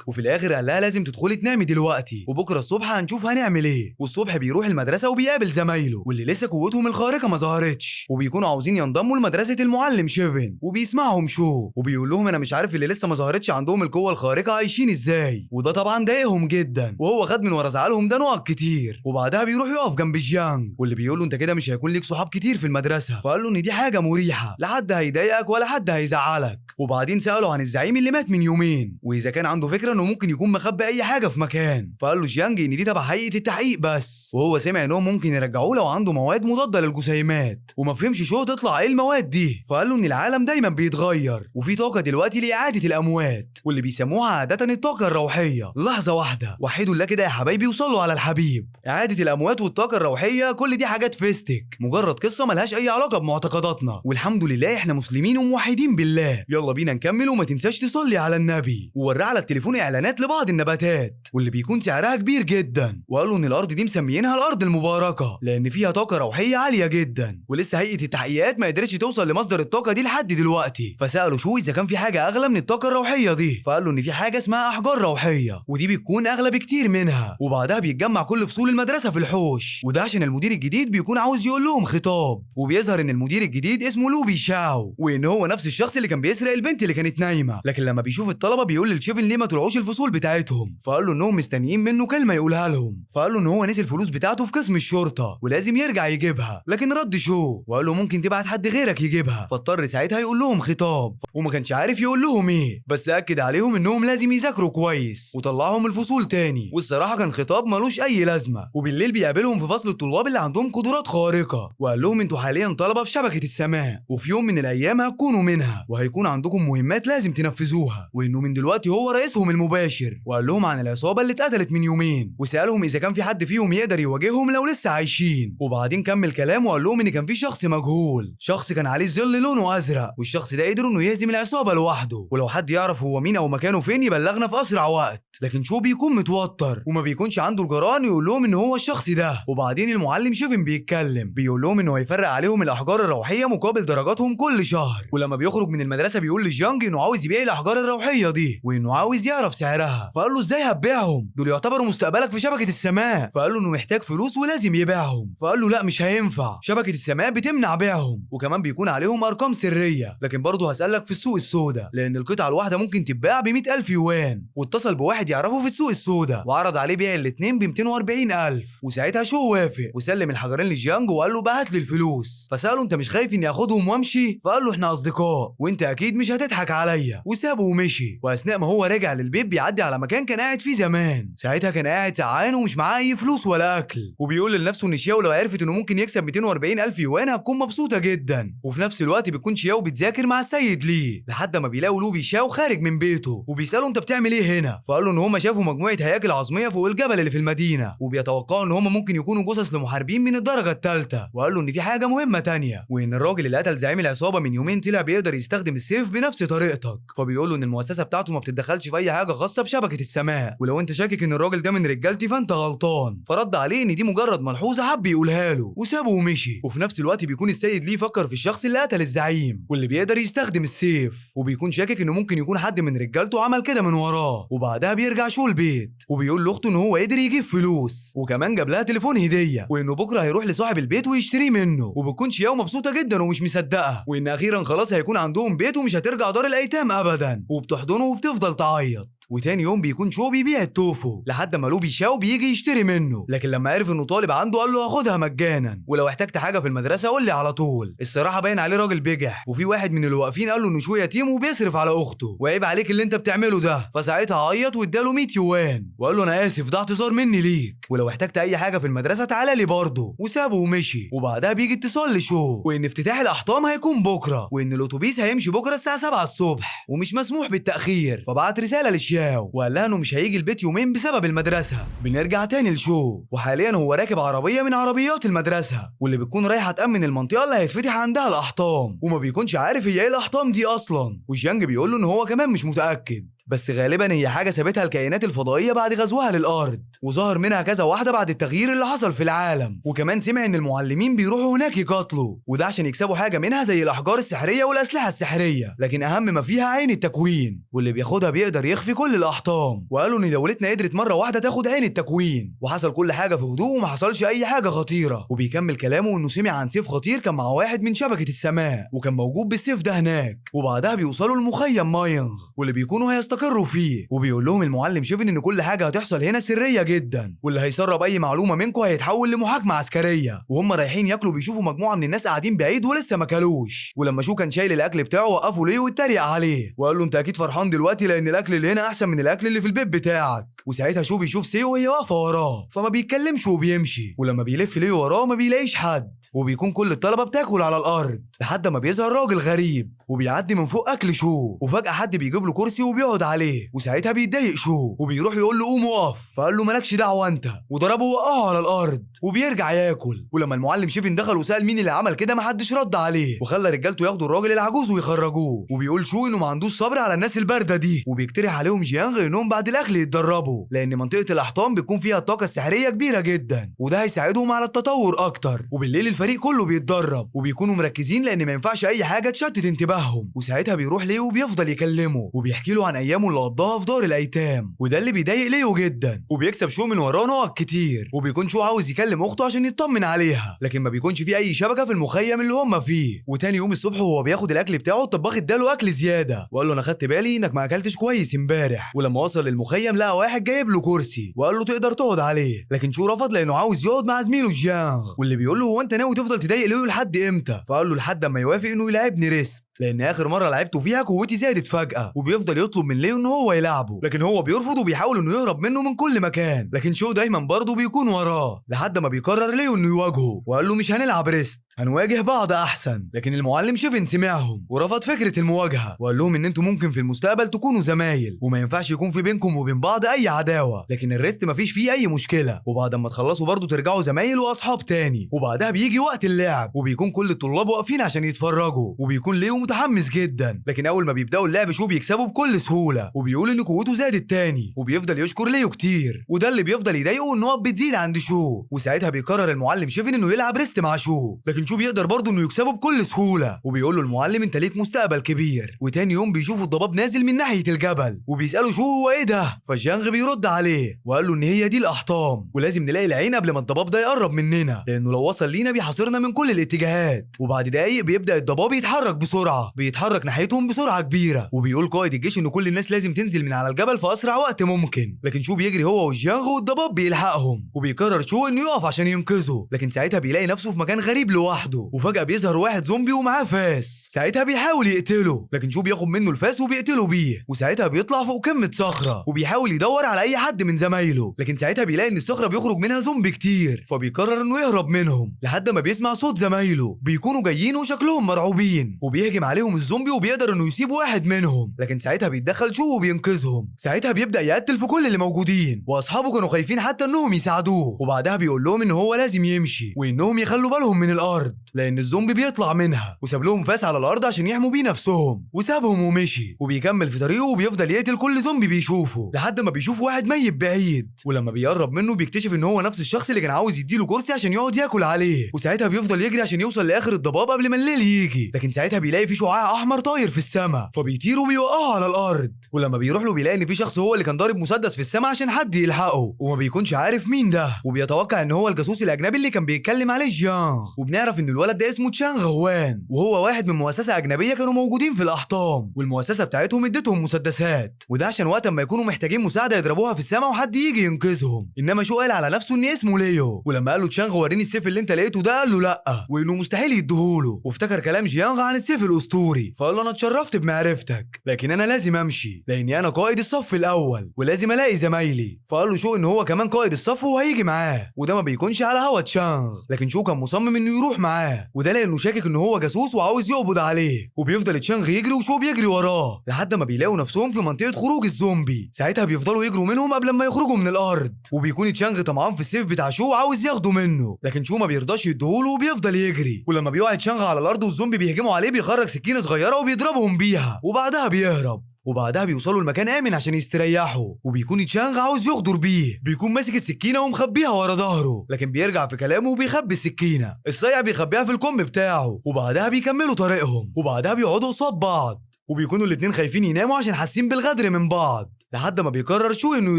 وفي الاخر قال لها لازم تدخلي تنامي دلوقتي وبكرة الصبح هنشوف هنعمل ايه. والصبح بيروح المدرسة وبيقابل زمايله واللي لسه قوتهم الخارقة ما ظهرتش وبيكونوا عاوزين ينضموا لمدرسة المعلم شيفن، وبيسمعهم شو وبيقول لهم انا مش عارف اللي لسه ما ظهرتش عندهم القوة الخارقة عايشين ازاي، وده طبعا ضايقهم جدا وهو خد من ورا زعلهم ده نقط كتير. وبعدها بيروح يقف جنب جيانج واللي بيقول له انت كده مش هيكون ليك صحاب كتير في المدرسة، فقال له ان دي حاجة مريحة لا حد هيضايقك ولا حد هيزعلك. وبعدين سأله عن الزعيم اللي مات من يومين واذا كان عنده فكرة انه ممكن يكون مخبي اي حاجة في مكان، فقال له جيانج ان دي تبع هيئة التحقيق بس، وهو سمع انهم ممكن يرجعوه لو عنده مواد مضادة للجسيمات وما فهمش شو تطلع ايه المواد دي، فقال له ان العالم دايما بيتغير وفي طاقة دلوقتي لإعادة الأموات واللي بيسموها عادة الطاقة الروحية. لحظة واحدة وحيدوا الله كده يا حبايبي وصلوا على الحبيب. إعادة الأموات والطاقة الروحية كل دي حاجات فيستك، مجرد قصة ملهاش أي علاقة بمعتقداتنا، والحمد لله إحنا مسلمين وموحدين بالله. يلا بينا نكمل وما تنساش تصلي على النبي. ووراه على التليفون إعلانات لبعض النباتات واللي بيكون سعرها كبير جدا، وقالوا إن الأرض دي مسميينها الأرض المباركة لأن فيها طاقة روحية عالية جدا، ولسه هيئة التحقيقات ما قدرتش توصل لمصدر الطاقة دي لحد دلوقتي. فسألوا شو إذا كان في حاجة أغلى من الطاقة الروحية دي، فقال له إن في حاجة اسمها أحجار روحية ودي بتكون أغلى بكتير منها، وبعدها بيتجمع كل فصول المدرسة في الحوش، وده عشان المدير الجديد بيكون عاوز يقول لهم خطاب، وبيظهر إن المدير الجديد اسمه لوبي شاو وإن هو نفس الشخص اللي كان بيسرق البنت اللي كانت نايمة، لكن لما بيشوف الطلبة بيقول للشيفن ليه ما طلعوش الفصول بتاعتهم، فقال له إنهم مستنيين منه كلمة يقولها لهم، فقال له إن هو نسي الفلوس بتاعته في قسم الشرطة ولازم يرجع يجيبها، لكن رد شو وقال له ممكن تبعت حد غيرك يجيبها، فاضطر ساعتها يقول لهم خطاب وما كانش عارف يقول لهم ايه، بس اكد عليهم انهم لازم يذاكروا كويس وطلعهم الفصول تاني، والصراحه كان خطاب ملوش اي لازمه. وبالليل بيقابلهم في فصل الطلاب اللي عندهم قدرات خارقه وقال لهم انتوا حاليا طلبه في شبكه السماء وفي يوم من الايام هتكونوا منها وهيكون عندكم مهمات لازم تنفذوها، وانه من دلوقتي هو رئيسهم المباشر، وقال لهم عن العصابه اللي اتقتلت من يومين وسالهم اذا كان في حد فيهم يقدر يواجههم لو لسه عايشين، وبعدين كمل كلامه وقال لهم ان كان في شخص مجهول، شخص كان عليه ظل لونه ازرق، والشخص ده قدر انه يهزم العصابه لوحده، ولو حد يعرف هو مين او مكانه فين يبلغنا في اسرع وقت. لكن شو بيكون متوتر وما بيكونش عنده الجرأة يقول لهم ان هو الشخص ده. وبعدين المعلم شيفن بيتكلم بيقول لهم انه هيفرق عليهم الاحجار الروحيه مقابل درجاتهم كل شهر، ولما بيخرج من المدرسه بيقول لجيانج انه عاوز يبيع الاحجار الروحيه دي وانه عاوز يعرف سعرها، فقال له ازاي هتبيعهم دول يعتبروا مستقبلك في شبكه السماء، فقال له انه محتاج فلوس ولازم يبيعهم، فقال له لا مش هينفع شبكه السماء بتمنع بيعهم وكمان بيكون عليهم ارقام سريه، لكن برضه هسألك في السوق السوداء لان القطعه الواحده ممكن تتباع ب 100,000 يوان. واتصل بواحد يعرفه في السوق السوداء وعرض عليه بيع الاثنين ب 240,000، وساعتها شو وافق وسلم الحجرين لجيانج وقال له بقى هات لي الفلوس، فسأله انت مش خايف اني اخدهم وامشي، فقال له احنا اصدقاء وانت اكيد مش هتضحك عليا، وسابه ومشي. واثناء ما هو راجع للبيت بيعدي على مكان كان قاعد فيه زمان، ساعتها كان قاعد سعان ومش معاه اي فلوس ولا اكل، وبيقول لنفسه ان شياو لو عرفت انه ممكن يكسب 240,000 يوان هتكون مبسوطه جدا. وفي نفس الوقت بيكون شياو بتذاكر مع السيد ليه لحد ما بيلاقوا لوبي شاو خارج من بيته وبيساله انت بتعمل ايه هنا، فقال له ان هم شافوا مجموعه هياكل عظميه فوق الجبل اللي في المدينه وبيتوقعوا ان هم ممكن يكونوا جثث لمحاربين من الدرجه الثالثه، وقال له ان في حاجه مهمه تانية وان الراجل اللي قتل زعيم العصابه من يومين طلع بيقدر يستخدم السيف بنفس طريقتك، فبيقول له ان المؤسسه بتاعته ما بتتدخلش في اي حاجه خاصه بشبكه السماء، ولو انت شاكك ان الراجل ده من رجالتي فانت غلطان، فرد عليه ان دي مجرد ملحوظه حب يقولها له وسابه ومشي. وفي نفس الوقت بيكون السيد ليه فكر في الشخص اللي قتل الزعيم واللي بيقدر يستخدم السيف، وبيكون شاكك انه ممكن يكون حد من رجالته عمل كده من وراه، وبعدها بيرجع شو البيت وبيقول لاخته ان هو قدر يجيب فلوس وكمان جاب لها تليفون هديه وانه بكره هيروح لصاحب البيت ويشتريه منه، وبتكون شياو مبسوطه جدا ومش مصدقه وان اخيرا خلاص هيكون عندهم بيت ومش هترجع دار الايتام ابدا، وبتحضنه وبتفضل تعيط. وتاني يوم بيكون شو بيبيع التوفو لحد ما لو بيشاو بيجي يشتري منه، لكن لما عرف انه طالب عنده قال له هاخدها مجانا، ولو احتجت حاجه في المدرسه قول لي على طول. الصراحه باين عليه راجل بجح، وفي واحد من اللي واقفين قال له انه شو يتيم وبيصرف على اخته وعيب عليك اللي انت بتعمله ده، فساعتها عيط واداله 100 يوان وقال له انا اسف ده اعتذار مني ليك، ولو احتجت اي حاجه في المدرسه تعالى لي برضه، وسابه ومشي. وبعدها بيجي اتصال لشو وان افتتاح الاحطام هيكون بكره، وان الاتوبيس هيمشي بكره الساعه 7 الصبح ومش مسموح بالتاخير، فبعت رساله لشياو وقال لها انه مش هيجي البيت يومين بسبب المدرسه. بنرجع تاني لشو وحاليا هو راكب عربيه من عربيات المدرسه واللي بتكون رايحه تامن المنطقه اللي هيتفتح عندها الاحطام، وما بيكونش عارف هي ايه الاحطام دي اصلا، وجيانج بيقول له ان هو كمان مش متاكد، بس غالبا هي حاجه سابتها الكائنات الفضائيه بعد غزوها للارض، وظهر منها كذا واحده بعد التغيير اللي حصل في العالم، وكمان سمع ان المعلمين بيروحوا هناك يقاتلوا وده عشان يكسبوا حاجه منها زي الاحجار السحريه والاسلحه السحريه، لكن اهم ما فيها عين التكوين واللي بياخدها بيقدر يخفي كل الاحطام، وقالوا ان دولتنا قدرت مره واحده تاخد عين التكوين، وحصل كل حاجه في هدوء وما حصلش اي حاجه خطيره. وبيكمل كلامه انه سمع عن سيف خطير كان مع واحد من شبكه السماء وكان موجود بالسيف ده هناك، وبعدها بيوصلوا لمخيم ماينغ واللي بيكونوا هيستقروا فيه، وبيقول لهم المعلم شيفن ان كل حاجه هتحصل هنا سريه جدا، واللي هيسرب اي معلومه منكم هيتحول لمحاكمه عسكريه، وهم رايحين ياكلوا بيشوفوا مجموعه من الناس قاعدين بعيد ولسه ما كلوش، ولما شو كان شايل الاكل بتاعه وقفوا ليه واتريق عليه وقال له انت اكيد فرحان دلوقتي لان الاكل اللي هنا احسن من الاكل اللي في البيت بتاعك، وساعتها شو بيشوف سيو وهي واقفه وراه فما بيتكلمش وبيمشي، ولما بيلف ليه وراه ما بيلاقيش حد، وبيكون كل الطلبه بتاكل على الارض لحد ما بيظهر راجل غريب وبيعدي من فوق اكل شو، وفجاه حد بيجيب له كرسي وبيقعد عليه، وساعتها بيتضايق شو وبيروح يقول له قوم وقف، فقال له مالكش دعوه انت، وضربه ووقعه على الارض وبيرجع ياكل. ولما المعلم شيفن دخل وسال مين اللي عمل كده محدش رد عليه، وخلى رجالته ياخدوا الراجل العجوز ويخرجوه، وبيقول شو انه ما عندوش صبر على الناس البارده دي، وبيقترح عليهم جيانغ انهم بعد الاكل يتدربوا لان منطقه الاحطام بيكون فيها الطاقه السحريه كبيره جدا وده هيساعدهم على التطور اكتر، وبالليل الفريق كله بيتدرب وبيكونوا مركزين لان ما ينفعش اي حاجه تشتت انتباههم، وساعتها بيروح ليه وبيفضل يكلمه وبيحكي له عن ايامه اللي قضاها في دار الايتام، وده اللي بيضايق ليه جدا، وبيكسب شو من وراه نقط كتير، وبيكون شو عاوز يكلم اخته عشان يطمن عليها لكن ما بيكونش فيه اي شبكه في المخيم اللي هم فيه. وتاني يوم الصبح وهو بياخد الاكل بتاعه الطباخ اداله اكل زياده وقال له انا خدت بالي انك ما اكلتش كويس امبارح، ولما وصل للمخيم لقى واحد جايب له كرسي وقال له تقدر تقعد عليه، لكن شو رفض لانه عاوز يقعد مع زميله جيانغ، واللي بيقول له هو انت ناوي تفضل تضايق ليه لحد امتى، فقال له لحد اما يوافق انه يلعبني ريست لان اخر مره لعبته فيها قوتي زادت فجاه، وبيفضل يطلب من ليو ان هو يلعبه لكن هو بيرفض وبيحاول انه يهرب منه من كل مكان، لكن شو دايما برضه بيكون وراه لحد ما بيقرر ليو انه يواجهه وقال له مش هنلعب ريست هنواجه بعض احسن، لكن المعلم شيفن سمعهم ورفض فكره المواجهه وقال لهم ان انتوا ممكن في المستقبل تكونوا زمايل وما ينفعش يكون في بينكم وبين بعض اي عداوه، لكن الريست مفيش فيه اي مشكله، وبعد ما تخلصوا برضه ترجعوا زمايل واصحاب تاني، وبعدها بيجي وقت اللعب وبيكون كل الطلاب واقفين عشان يتفرجوا، وبيكون ليو متحمس جدا، لكن اول ما بيبداوا اللعب شو بيكسبوا بكل سهوله وبيقول ان قوته زادت تاني، وبيفضل يشكر ليو كتير وده اللي بيفضل يضايقه النقط بتزيد عند شو، وساعتها بيقرر المعلم شيفن انه يلعب ريست مع شو، لكن شو بيقدر برضه انه يكسبه بكل سهوله، وبيقول له المعلم انت ليك مستقبل كبير. وتاني يوم بيشوفوا الضباب نازل من ناحيه الجبل وبيسالوا شو هو ايه ده، فجيانغ بيرد عليه وقال له ان هي دي الاحطام ولازم نلاقي العين قبل ما الضباب ده يقرب مننا لانه لو وصل لينا بيحاصرنا من كل الاتجاهات، وبعد دقايق بيبدا الضباب يتحرك بسرعه بيتحرك ناحيتهم بسرعه كبيره، وبيقول قائد الجيش ان كل الناس لازم تنزل من على الجبل في اسرع وقت ممكن، لكن شو بيجري هو وجيانغ والضباب بيلحقهم، وبيقرر شو انه يقف عشان ينقذه، لكن ساعتها بيلاقي نفسه في مكان غريب لوحده، وفجاه بيظهر واحد زومبي ومعاه فاس، ساعتها بيحاول يقتله لكن شو بياخد منه الفاس وبيقتله بيه، وساعتها بيطلع فوق قمه صخره وبيحاول يدور على اي حد من زمايله، لكن ساعتها بيلاقي ان الصخره بيخرج منها زومبي كتير، فبيقرر انه يهرب منهم لحد ما بيسمع صوت زمايله بيكونوا جايين وشكلهم مرعوبين، وبيهجم عليهم الزومبي وبيقدر انه يسيب واحد منهم، لكن ساعتها بيتدخل شو وبينقذهم، ساعتها بيبدا يقتل في كل اللي موجودين، واصحابه كانوا خايفين حتى انهم يساعدوه، وبعدها بيقول لهم ان هو لازم يمشي وانهم يخلوا بالهم من الارض لان الزومبي بيطلع منها، وساب لهم فاس على الارض عشان يحموا بيه نفسهم، وسابهم ومشي، وبيكمل في طريقه وبيفضل يقتل كل زومبي بيشوفه لحد ما بيشوف واحد ميت بعيد، ولما بيقرب منه بيكتشف ان هو نفس الشخص اللي كان عاوز يديله كرسي عشان يقعد ياكل عليه، وساعتها بيفضل يجري عشان يوصل لاخر الضباب قبل ما الليل يجي، لكن ساعتها بيلاقي في شعاع احمر طاير في السماء فبيطير وبيوقف بيوقعه على الارض. ولما بيروح له بيلاقي ان في شخص هو اللي كان ضارب مسدس في السماء عشان حد يلحقه، وما بيكونش عارف مين ده، وبيتوقع ان هو الجاسوس الاجنبي اللي كان بيتكلم عليه جيانغ. وبنعرف ان الولد ده اسمه تشانغ هوان، وهو واحد من مؤسسه اجنبيه كانوا موجودين في الاحطام، والمؤسسه بتاعتهم ادتهم مسدسات، وده عشان وقت ما يكونوا محتاجين مساعده يضربوها في السماء وحد يجي ينقذهم. انما شو قال على نفسه ان اسمه ليو، ولما قال له تشانغ وريني السيف اللي انت لقيته ده، قال له لا، وانه مستحيل يديهوله، وافتكر كلام جيانغ عن السيف الاسطوري، فقال له انا اتشرفت بمعرفتك، لكن انا لازم امشي لاني انا قائد الصف الاول ولازم الاقي زمايلي. فقال له شو ان هو كمان قائد الصف وهيجي معاه، وده ما بيكونش على هوا تشانغ، لكن شو كان مصمم انه يروح معاه، وده لانه شاكك ان هو جاسوس وعاوز يقبض عليه. وبيفضل تشانغ يجري وشو بيجري وراه لحد ما بيلاقوا نفسهم في منطقه خروج الزومبي. ساعتها بيفضلوا يجروا منهم قبل ما يخرجوا من الارض، وبيكون تشانغ طمعان في السيف بتاع شو وعاوز ياخده منه، لكن شو ما بيرضاش يديهوله وبيفضل يجري. ولما بيقع تشانغ على الارض والزومبي بيهجموا عليه بيخرج سكينه صغيره وبيضربهم بيها، وبعدها بيهرب. وبعدها بيوصلوا لمكان امن عشان يستريحوا، وبيكون تشانغ عاوز يغدر بيه، بيكون ماسك السكينه ومخبيها ورا ظهره، لكن بيرجع في كلامه وبيخبي السكينه. الصيع بيخبيها في الكم بتاعه، وبعدها بيكملوا طريقهم، وبعدها بيقعدوا قصاد بعض، وبيكونوا الاتنين خايفين يناموا عشان حاسين بالغدر من بعض، لحد ما بيقرر شو انه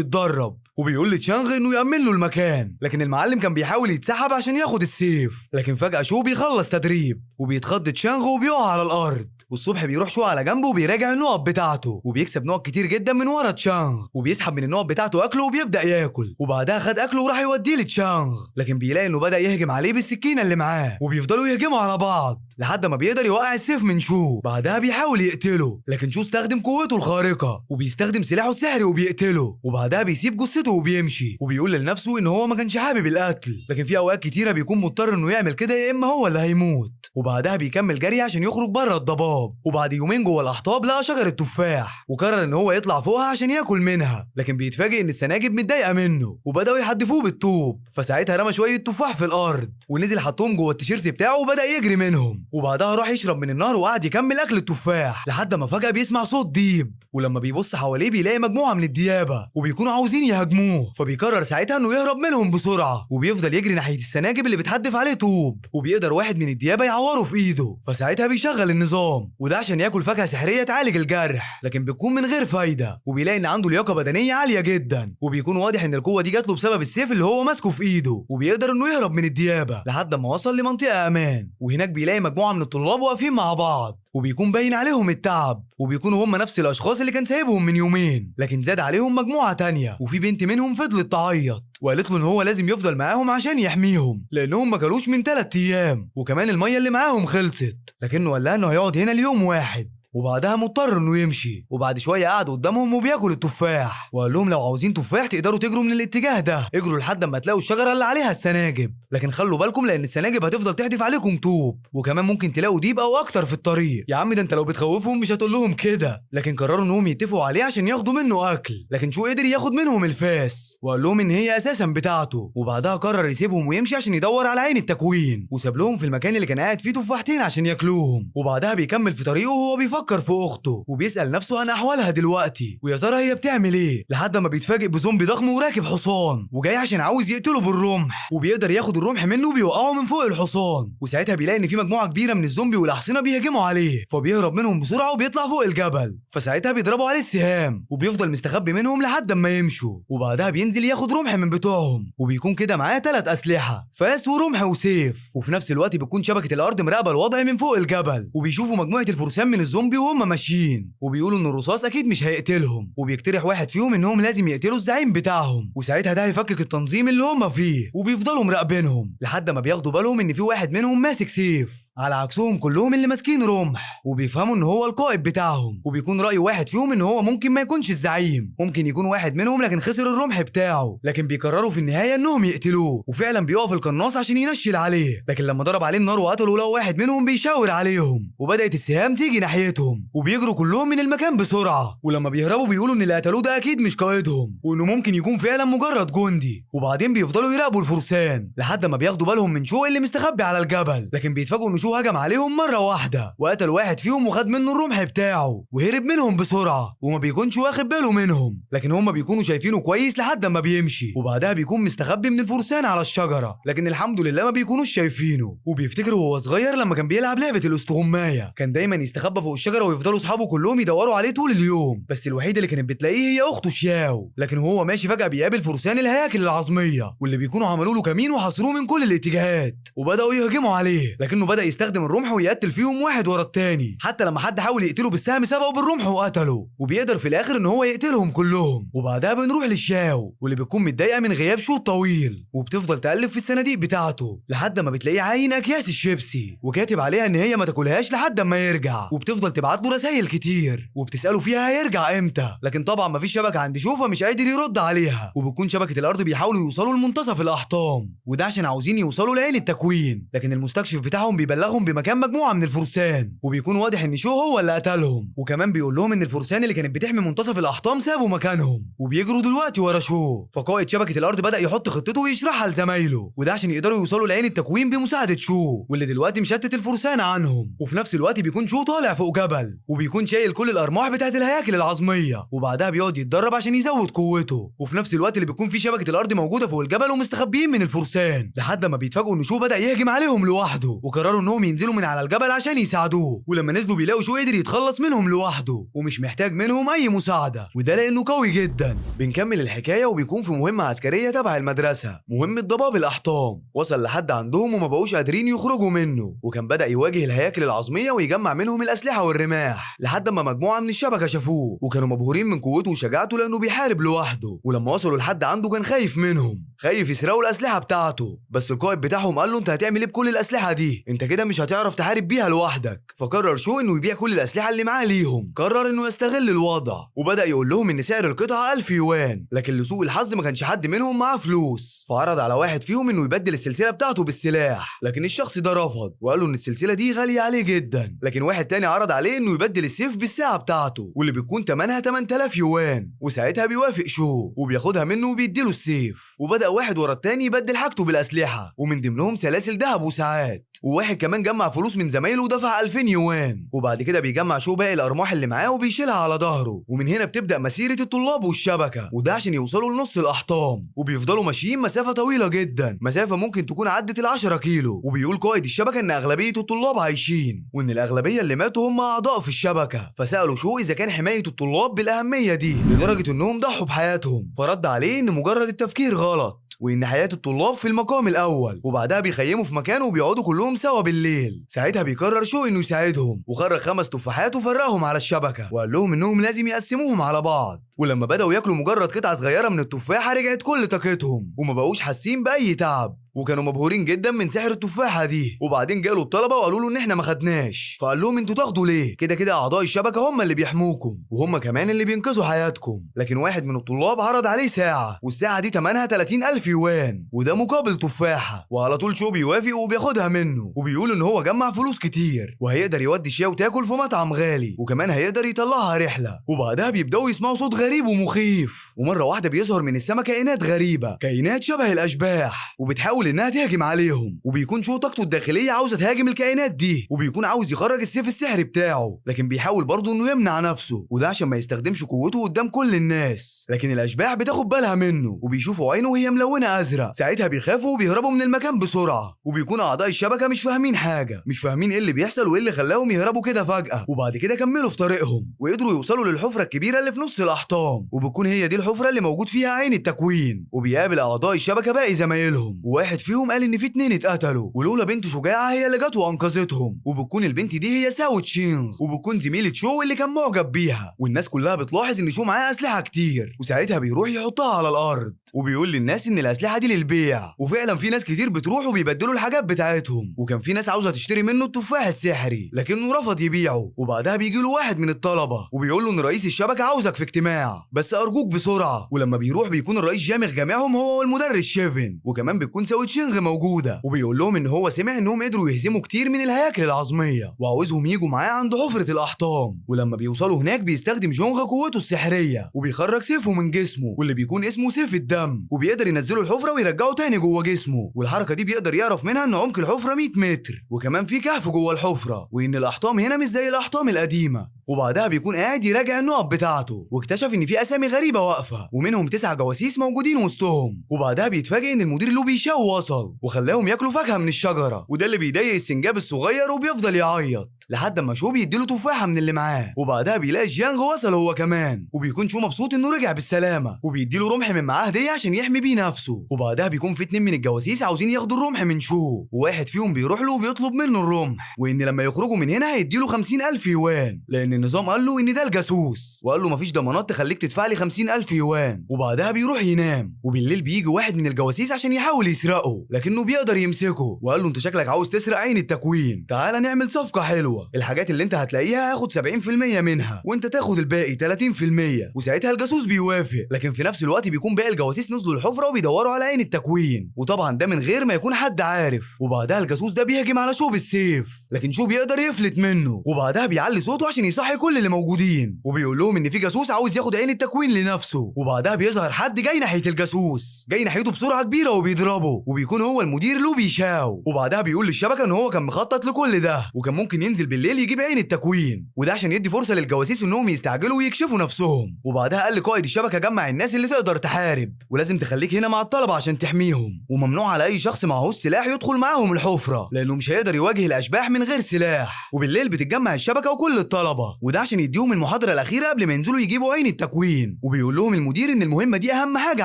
يتدرب، وبيقول لتشانغ انه يأمن له المكان. لكن المعلم كان بيحاول يتسحب عشان ياخد السيف، لكن فجأة شو بيخلص تدريب وبيتخض تشانغ وبيقع على الارض. والصبح بيروح شو على جنبه وبيراجع النقط بتاعته، وبيكسب نقط كتير جدا من ورا تشانغ، وبيسحب من النقط بتاعته اكله وبيبدا ياكل. وبعدها خد اكله وراح يوديه لتشانغ، لكن بيلاقي انه بدا يهجم عليه بالسكينه اللي معاه، وبيفضلوا يهجموا على بعض لحد ما بيقدر يوقع السيف من شو. بعدها بيحاول يقتله، لكن شو استخدم قوته الخارقه وبيستخدم سلاحه السحري وبيقتله، وبعدها بيسيب جثته وبيمشي، وبيقول لنفسه ان هو ما كانش حابب القتل، لكن في اوقات كتيره بيكون مضطر انه يعمل كده يا اما هو اللي هيموت. وبعدها بيكمل جري عشان يخرج بره الضباب، وبعد يومين جوه الاحطاب لقى شجره تفاح، وقرر ان هو يطلع فوقها عشان ياكل منها، لكن بيتفاجئ ان السناجب متضايقه منه وبداوا يحدفوه بالطوب. فساعتها رمى شويه تفاح في الارض ونزل حطهم جوه التيشيرت بتاعه وبدا يجري منهم، وبعدها راح يشرب من النهر وقعد يكمل اكل التفاح لحد ما فجاه بيسمع صوت ديب، ولما بيبص حواليه بيلاقي مجموعه من الديابه وبيكونوا عاوزين يهاجموه، فبيقرر ساعتها انه يهرب منهم بسرعه، وبيفضل يجري ناحيه السناجب اللي بتحدف عليه طوب، وبيقدر واحد من الديابه يعوره في ايده، فساعتها بيشغل النظام، وده عشان ياكل فاكهه سحريه تعالج الجرح، لكن بتكون من غير فايده، وبيلاقي ان عنده لياقه بدنيه عاليه جدا، وبيكون واضح ان القوه دي جات له بسبب السيف اللي هو ماسكه في ايده، وبيقدر انه يهرب من الديابه لحد ما وصل لمنطقه امان، وهناك بيلاقي مجموعه من الطلاب واقفين مع بعض، وبيكون باين عليهم التعب، وبيكونوا هم نفس الاشخاص اللي كان سايبهم من يومين، لكن زاد عليهم مجموعه تانية، وفي بنت منهم فضلت تعيط وقالت له ان هو لازم يفضل معاهم عشان يحميهم لانهم ما كلوش من 3 ايام، وكمان الميه اللي معاهم خلصت، لكنه قال لها انه هيقعد هنا اليوم واحد، وبعدها مضطر انه يمشي. وبعد شويه قعد قدامهم وبياكل التفاح، وقال لهم لو عاوزين تفاح تقدروا تجروا من الاتجاه ده، اجروا لحد ما تلاقوا الشجره اللي عليها السناجب، لكن خلوا بالكم لان السناجب هتفضل تحدف عليكم طوب، وكمان ممكن تلاقوا ديب او اكتر في الطريق. يا عم ده انت لو بتخوفهم مش هتقول لهم كده، لكن قرروا انهم يتفقوا عليه عشان ياخدوا منه اكل، لكن شو قدر ياخد منهم الفاس وقال لهم ان هي اساسا بتاعته، وبعدها قرر يسيبهم ويمشي عشان يدور على عين التكوين، وساب لهم في المكان اللي كان قاعد فيه تفاحتين عشان ياكلوهم، وبعدها بيكمل في طريقه وهو بيفكر في اخته، وبيسأل نفسه عن احوالها دلوقتي ويا ترى هي بتعمل ايه، لحد ما بيتفاجئ بزومبي ضخم وراكب حصان وجاي عشان عاوز يقتله بالرمح، وبيقدر ياخد الرمح منه وبيوقعه من فوق الحصان، وساعتها بيلاقي ان في مجموعه كبيره من الزومبي والاحصنه بيهجموا عليه، فبيهرب منهم بسرعه وبيطلع فوق الجبل، فساعتها بيضربوا عليه السهام وبيفضل مستخبي منهم لحد ما يمشوا، وبعدها بينزل ياخد رمح من بتوعهم، وبيكون كده معاه 3 اسلحه، فاس ورمح وسيف، وفي نفس الوقت بتكون شبكه الارض مراقبه الوضع من فوق الجبل، وبيشوفوا مجموعه الفرسان من الزومبي وهم ماشيين، وبيقولوا ان الرصاص اكيد مش هيقتلهم، وبيقترح واحد فيهم انهم لازم يقتلوا الزعيم بتاعهم، وساعتها ده هيفكك التنظيم اللي هم فيه، وبيفضلوا مراقبينهم لحد ما بياخدوا بالهم ان في واحد منهم ماسك سيف على عكسهم كلهم اللي ماسكين رمح، وبيفهموا ان هو القائد بتاعهم، وبيكون راي واحد فيهم ان هو ممكن ما يكونش الزعيم، ممكن يكون واحد منهم لكن خسر الرمح بتاعه، لكن بيقرروا في النهايه انهم يقتلوه، وفعلا بيقف القناص عشان ينشل عليه، لكن لما ضرب عليه النار وقتلوا لقوا واحد منهم بيشاور عليهم، وبدات السهام تيجي ناحيتهم، وبيجروا كلهم من المكان بسرعه، ولما بيهربوا بيقولوا ان اللي قتلوه ده اكيد مش قائدهم، وانه ممكن يكون فعلا مجرد جندي، وبعدين بيفضلوا يراقبوا الفرسان لحد ما بياخدوا بالهم من شو اللي مستخبي على الجبل، لكن بيتفاجئوا ان شو هجم عليهم مره واحده وقتل واحد فيهم وخد منه الرمح بتاعه وهرب منهم بسرعه، وما بيكونش واخد باله منهم، لكن هم بيكونوا شايفينه كويس لحد ما بيمشي، وبعدها بيكون مستخبي من الفرسان على الشجره، لكن الحمد لله ما بيكونوش شايفينه، وبيفتكر وهو صغير لما كان بيلعب لعبه الاستغمايه كان دايما يستخبى فوق الشجره ويفضلوا اصحابه كلهم يدوروا عليه طول اليوم، بس الوحيده اللي كانت بتلاقيه هي اخته شياو. لكن وهو ماشي فجاه بيقابل فرسان الهياكل العظميه واللي بيكونوا عملوا له كمين وحاصروه من كل الاتجاهات وبداوا يهجموا عليه، لكنه بدا يستخدم الرمح ويقتل فيهم واحد ورا التاني، حتى لما حد حاول يقتله بالسهم سبقه بالرمح وقتله، وبيقدر في الاخر ان هو يقتلهم كلهم. وبعدها بنروح للشاو واللي بتكون متضايقه من غياب شوط طويل، وبتفضل تقلب في الصناديق بتاعته لحد ما بتلاقيه عاين اكياس الشيبسي وكاتب عليها ان هي ما تاكلهاش لحد ما يرجع، وبتفضل تبعت له رسائل كتير وبتساله فيها هيرجع امتى، لكن طبعا مفيش شبكه عند شوفه مش قادر يرد عليها. وبتكون شبكه الارض بيحاولوا يوصلوا لمنتصف الاحطام، وده عشان عاوزين يوصلوا لعين التكوين، لكن المستكشف بتاعهم بيبلغهم بمكان مجموعه من الفرسان، وبيكون واضح ان شو هو اللي قتلهم، وكمان بيقول لهم ان الفرسان اللي كانت بتحمي منتصف الاحطام سابوا مكانهم وبيجروا دلوقتي ورا شو. فقائد شبكه الارض بدا يحط خطته ويشرحها لزمايله، وده عشان يقدروا يوصلوا لعين التكوين بمساعده شو واللي دلوقتي مشتت الفرسان عنهم. وفي نفس الوقت بيكون شو طالع فوق جبل وبيكون شايل كل الارماح بتاعت الهياكل العظميه، وبعدها بيقعد يتدرب عشان يزود قوته. وفي نفس الوقت اللي بيكون فيه شبكه الارض موجوده فوق الجبل ومستخبيين من الفرسان، لحد ما بيتفاجئوا ان شو بدا يهجم عليهم لوحده، وقرروا انهم ينزلوا من على الجبل عشان يساعدوه. ولما نزلوا بيلاقوا شو قدر يتخلص منهم لوحده ومش محتاج منهم اي مساعده، وده لانه قوي جدا. بنكمل الحكايه وبيكون في مهمه عسكريه تبع المدرسه، مهمه ضباب الاحطام. وصل لحد عندهم وما بقوش قادرين يخرجوا منه، وكان بدا يواجه الهياكل العظميه ويجمع منهم الاسلحه والرماح، لحد ما مجموعه من الشبكه شافوه وكانوا مبهورين من قوته وشجاعته لانه بيحارب لوحده. ولما وصلوا لحد عنده كان خايف منهم، خايف يسرقوا الاسلحه بتاعته، بس القائد بتاعهم قال له انت هتعمل ايه بكل الاسلحه دي؟ انت كده مش هتعرف تحارب بيها لوحدك. فقرر شو انه يبيع كل الاسلحه اللي معاه ليهم، قرر انه يستغل الوضع وبدا يقول لهم ان سعر القطعه 1000 يوان، لكن لسوء الحظ ما كانش حد منهم معاه فلوس، فعرض على واحد فيهم انه يبدل السلسله بتاعته بالسلاح، لكن الشخص ده رفض وقال له ان السلسله دي غاليه عليه جدا. لكن واحد تاني عرض عليه انه يبدل السيف بالساعه بتاعته واللي بيكون ثمنها 8000 يوان، وساعتها بيوافق شو وبياخدها منه وبيديله السيف. وبدا واحد ورا التاني يبدل حاجته بالاسلحه، ومن ضمنهم سلاسل ذهب وساعات، وواحد كمان جمع فلوس من زمايله ودفع 2000 يوان. وبعد كده بيجمع شو باقي الارماح اللي معاه وبيشيلها على ظهره، ومن هنا بتبدا مسيره الطلاب والشبكه، وده عشان يوصلوا لنص الاحطام. وبيفضلوا ماشيين مسافه طويله جدا، مسافه ممكن تكون عدت ال10 كيلو. وبيقول قائد الشبكه ان اغلبيه الطلاب عايشين، وان الاغلبيه اللي ماتوا هم اعضاء في الشبكه. فسالوا شو اذا كان حمايه الطلاب بالاهميه دي لدرجه انهم ضحوا بحياتهم، فرد عليه ان مجرد التفكير غلط، وان حياه الطلاب في المقام الاول. وبعدها بيخيموا في مكان وبيقعدوا كلهم سوا بالليل. ساعتها بيقرر شو انه يساعدهم، وخرج 5 تفاحات وفرقهم على الشبكه وقال لهم انهم لازم يقسموهم على بعض. ولما بدأوا ياكلوا مجرد قطعة صغيرة من التفاحة رجعت كل طاقتهم وما بقوش حاسين بأي تعب، وكانوا مبهورين جدا من سحر التفاحة دي. وبعدين جاله الطلبة وقالوا له ان احنا ما خدناش، فقال لهم انتوا تاخدوا ليه؟ كده كده اعضاء الشبكة هم اللي بيحموكم وهم كمان اللي بينقذوا حياتكم. لكن واحد من الطلاب عرض عليه ساعة، والساعة دي ثمنها 30000 يوان، وده مقابل تفاحة. وعلى طول شو بيوافق وبياخدها منه، وبيقول ان هو جمع فلوس كتير وهيقدر يودي شياو تاكل في مطعم غالي، وكمان هيقدر يطلعها رحلة. وبعدها بيبدأوا يسمعوا صوت غريب ومخيف، ومرة واحدة بيظهر من السما كائنات غريبة، كائنات شبه الأشباح، وبتحاول إنها تهاجم عليهم. وبيكون شو طاقته الداخلية عاوزة تهاجم الكائنات دي، وبيكون عاوز يخرج السيف السحري بتاعه، لكن بيحاول برضه إنه يمنع نفسه، وده عشان ما يستخدمش قوته قدام كل الناس. لكن الأشباح بتاخد بالها منه وبيشوفوا عينه وهي ملونة أزرق، ساعتها بيخافوا وبيهربوا من المكان بسرعة. وبيكون أعضاء الشبكة مش فاهمين حاجة، مش فاهمين إيه اللي بيحصل وإيه اللي خلاهم يهربوا كده فجأة. وبعد كده كملوا في طريقهم وقدروا يوصلوا للحفرة الكبيرة اللي في نص الأحطام، وبتكون هي دي الحفرة اللي موجود فيها عين التكوين. وبيقابل أعضاء الشبكة باقي زمايلهم، وواحد فيهم قال إن في 2 اتقتلوا، ولولا بنت شجاعة هي اللي جت وأنقذتهم. وبتكون البنت دي هي ساو تشينغ، وبتكون زميلة شو اللي كان معجب بيها. والناس كلها بتلاحظ إن شو معاه أسلحة كتير، وساعتها بيروح يحطها على الأرض وبيقول للناس إن الأسلحة دي للبيع. وفعلا في ناس كتير بتروح وبيبدلوا الحاجات بتاعتهم، وكان في ناس عاوزة تشتري منه التفاح السحري لكنه رفض يبيعه. وبعدها بيجي له واحد من الطلبة وبيقول له إن رئيس الشبكة عاوزك في اجتماع، بس أرجوك بسرعة. ولما بيروح بيكون الرئيس جامع جامعهم هو والمدرس شيفن، وكمان بتكون ساو تشينغ موجودة، وبيقول لهم إن هو سمع إنهم قدروا يهزموا كتير من الهياكل العظمية وعاوزهم يجوا معاه عند حفرة الأحطام. ولما بيوصلوا هناك بيستخدم جونغ قوته السحرية وبيخرج سيفه من جسمه واللي بيكون اسمه سيف الدم، وبيقدر ينزله الحفرة ويرجعه تاني جوه جسمه. والحركة دي بيقدر يعرف منها إن عمق الحفرة 100 متر، وكمان في كهف جوه الحفرة، وإن الأحطام هنا مش زي الأحطام القديمة. وبعدها بيكون قاعد يراجع النقط بتاعته، واكتشف ان في اسامي غريبه واقفه ومنهم 9 جواسيس موجودين وسطهم. وبعدها بيتفاجئ ان المدير لوبي شاو وصل وخلاهم ياكلوا فاكهه من الشجره، وده اللي بيضايق السنجاب الصغير وبيفضل يعيط لحد ما شو بيديله تفاحه من اللي معاه. وبعدها بيلاقي جيانغ وصل هو كمان، وبيكون شو مبسوط انه رجع بالسلامه، وبيديله رمح من معاه هديه عشان يحمي بيه نفسه. وبعدها بيكون في 2 من الجواسيس عاوزين ياخدوا الرمح من شو، وواحد فيهم بيروح له وبيطلب منه الرمح، وان لما يخرجوا من هنا هيديله 50,000 يوان، لان النظام قال له ان ده الجاسوس، وقال له مفيش ضمانات تخليك تدفع لي 50,000 يوان. وبعدها بيروح ينام، وبالليل بيجي واحد من الجواسيس عشان يحاول يسرقه، لكنه بيقدر يمسكه وقال له انت شكلك عاوز تسرق عين التكوين، تعال نعمل صفقه حلوه، الحاجات اللي انت هتلاقيها هاخد 70% منها وانت تاخد الباقي 30%. وساعتها الجاسوس بيوافق، لكن في نفس الوقت بيكون باقي الجواسيس نزلوا الحفره وبيدوروا على عين التكوين، وطبعا ده من غير ما يكون حد عارف. وبعدها الجاسوس ده بيهجم على شو بالسيف، لكن شو بيقدر يفلت منه، وبعدها بيعلي صوته عشان يصحي كل اللي موجودين، وبيقول لهم ان في جاسوس عاوز ياخد عين التكوين لنفسه. وبعدها بيظهر حد جاي ناحيه الجاسوس، جاي ناحيته بسرعه كبيره وبيضربه، وبيكون هو المدير لوبي شاو. وبعدها بيقول للشبكه ان هو كان مخطط لكل ده، وكان ممكن ينزل بالليل يجيب عين التكوين، وده عشان يدي فرصه للجواسيس انهم يستعجلوا ويكشفوا نفسهم. وبعدها قال لقائد الشبكه جمع الناس اللي تقدر تحارب، ولازم تخليك هنا مع الطلبه عشان تحميهم، وممنوع على اي شخص معهوش سلاح يدخل معاهم الحفره، لانه مش هيقدر يواجه الاشباح من غير سلاح. وبالليل بتتجمع الشبكه وكل الطلبه، وده عشان يديهم المحاضره الاخيره قبل ما ينزلوا يجيبوا عين التكوين. وبيقول لهم المدير ان المهمه دي اهم حاجه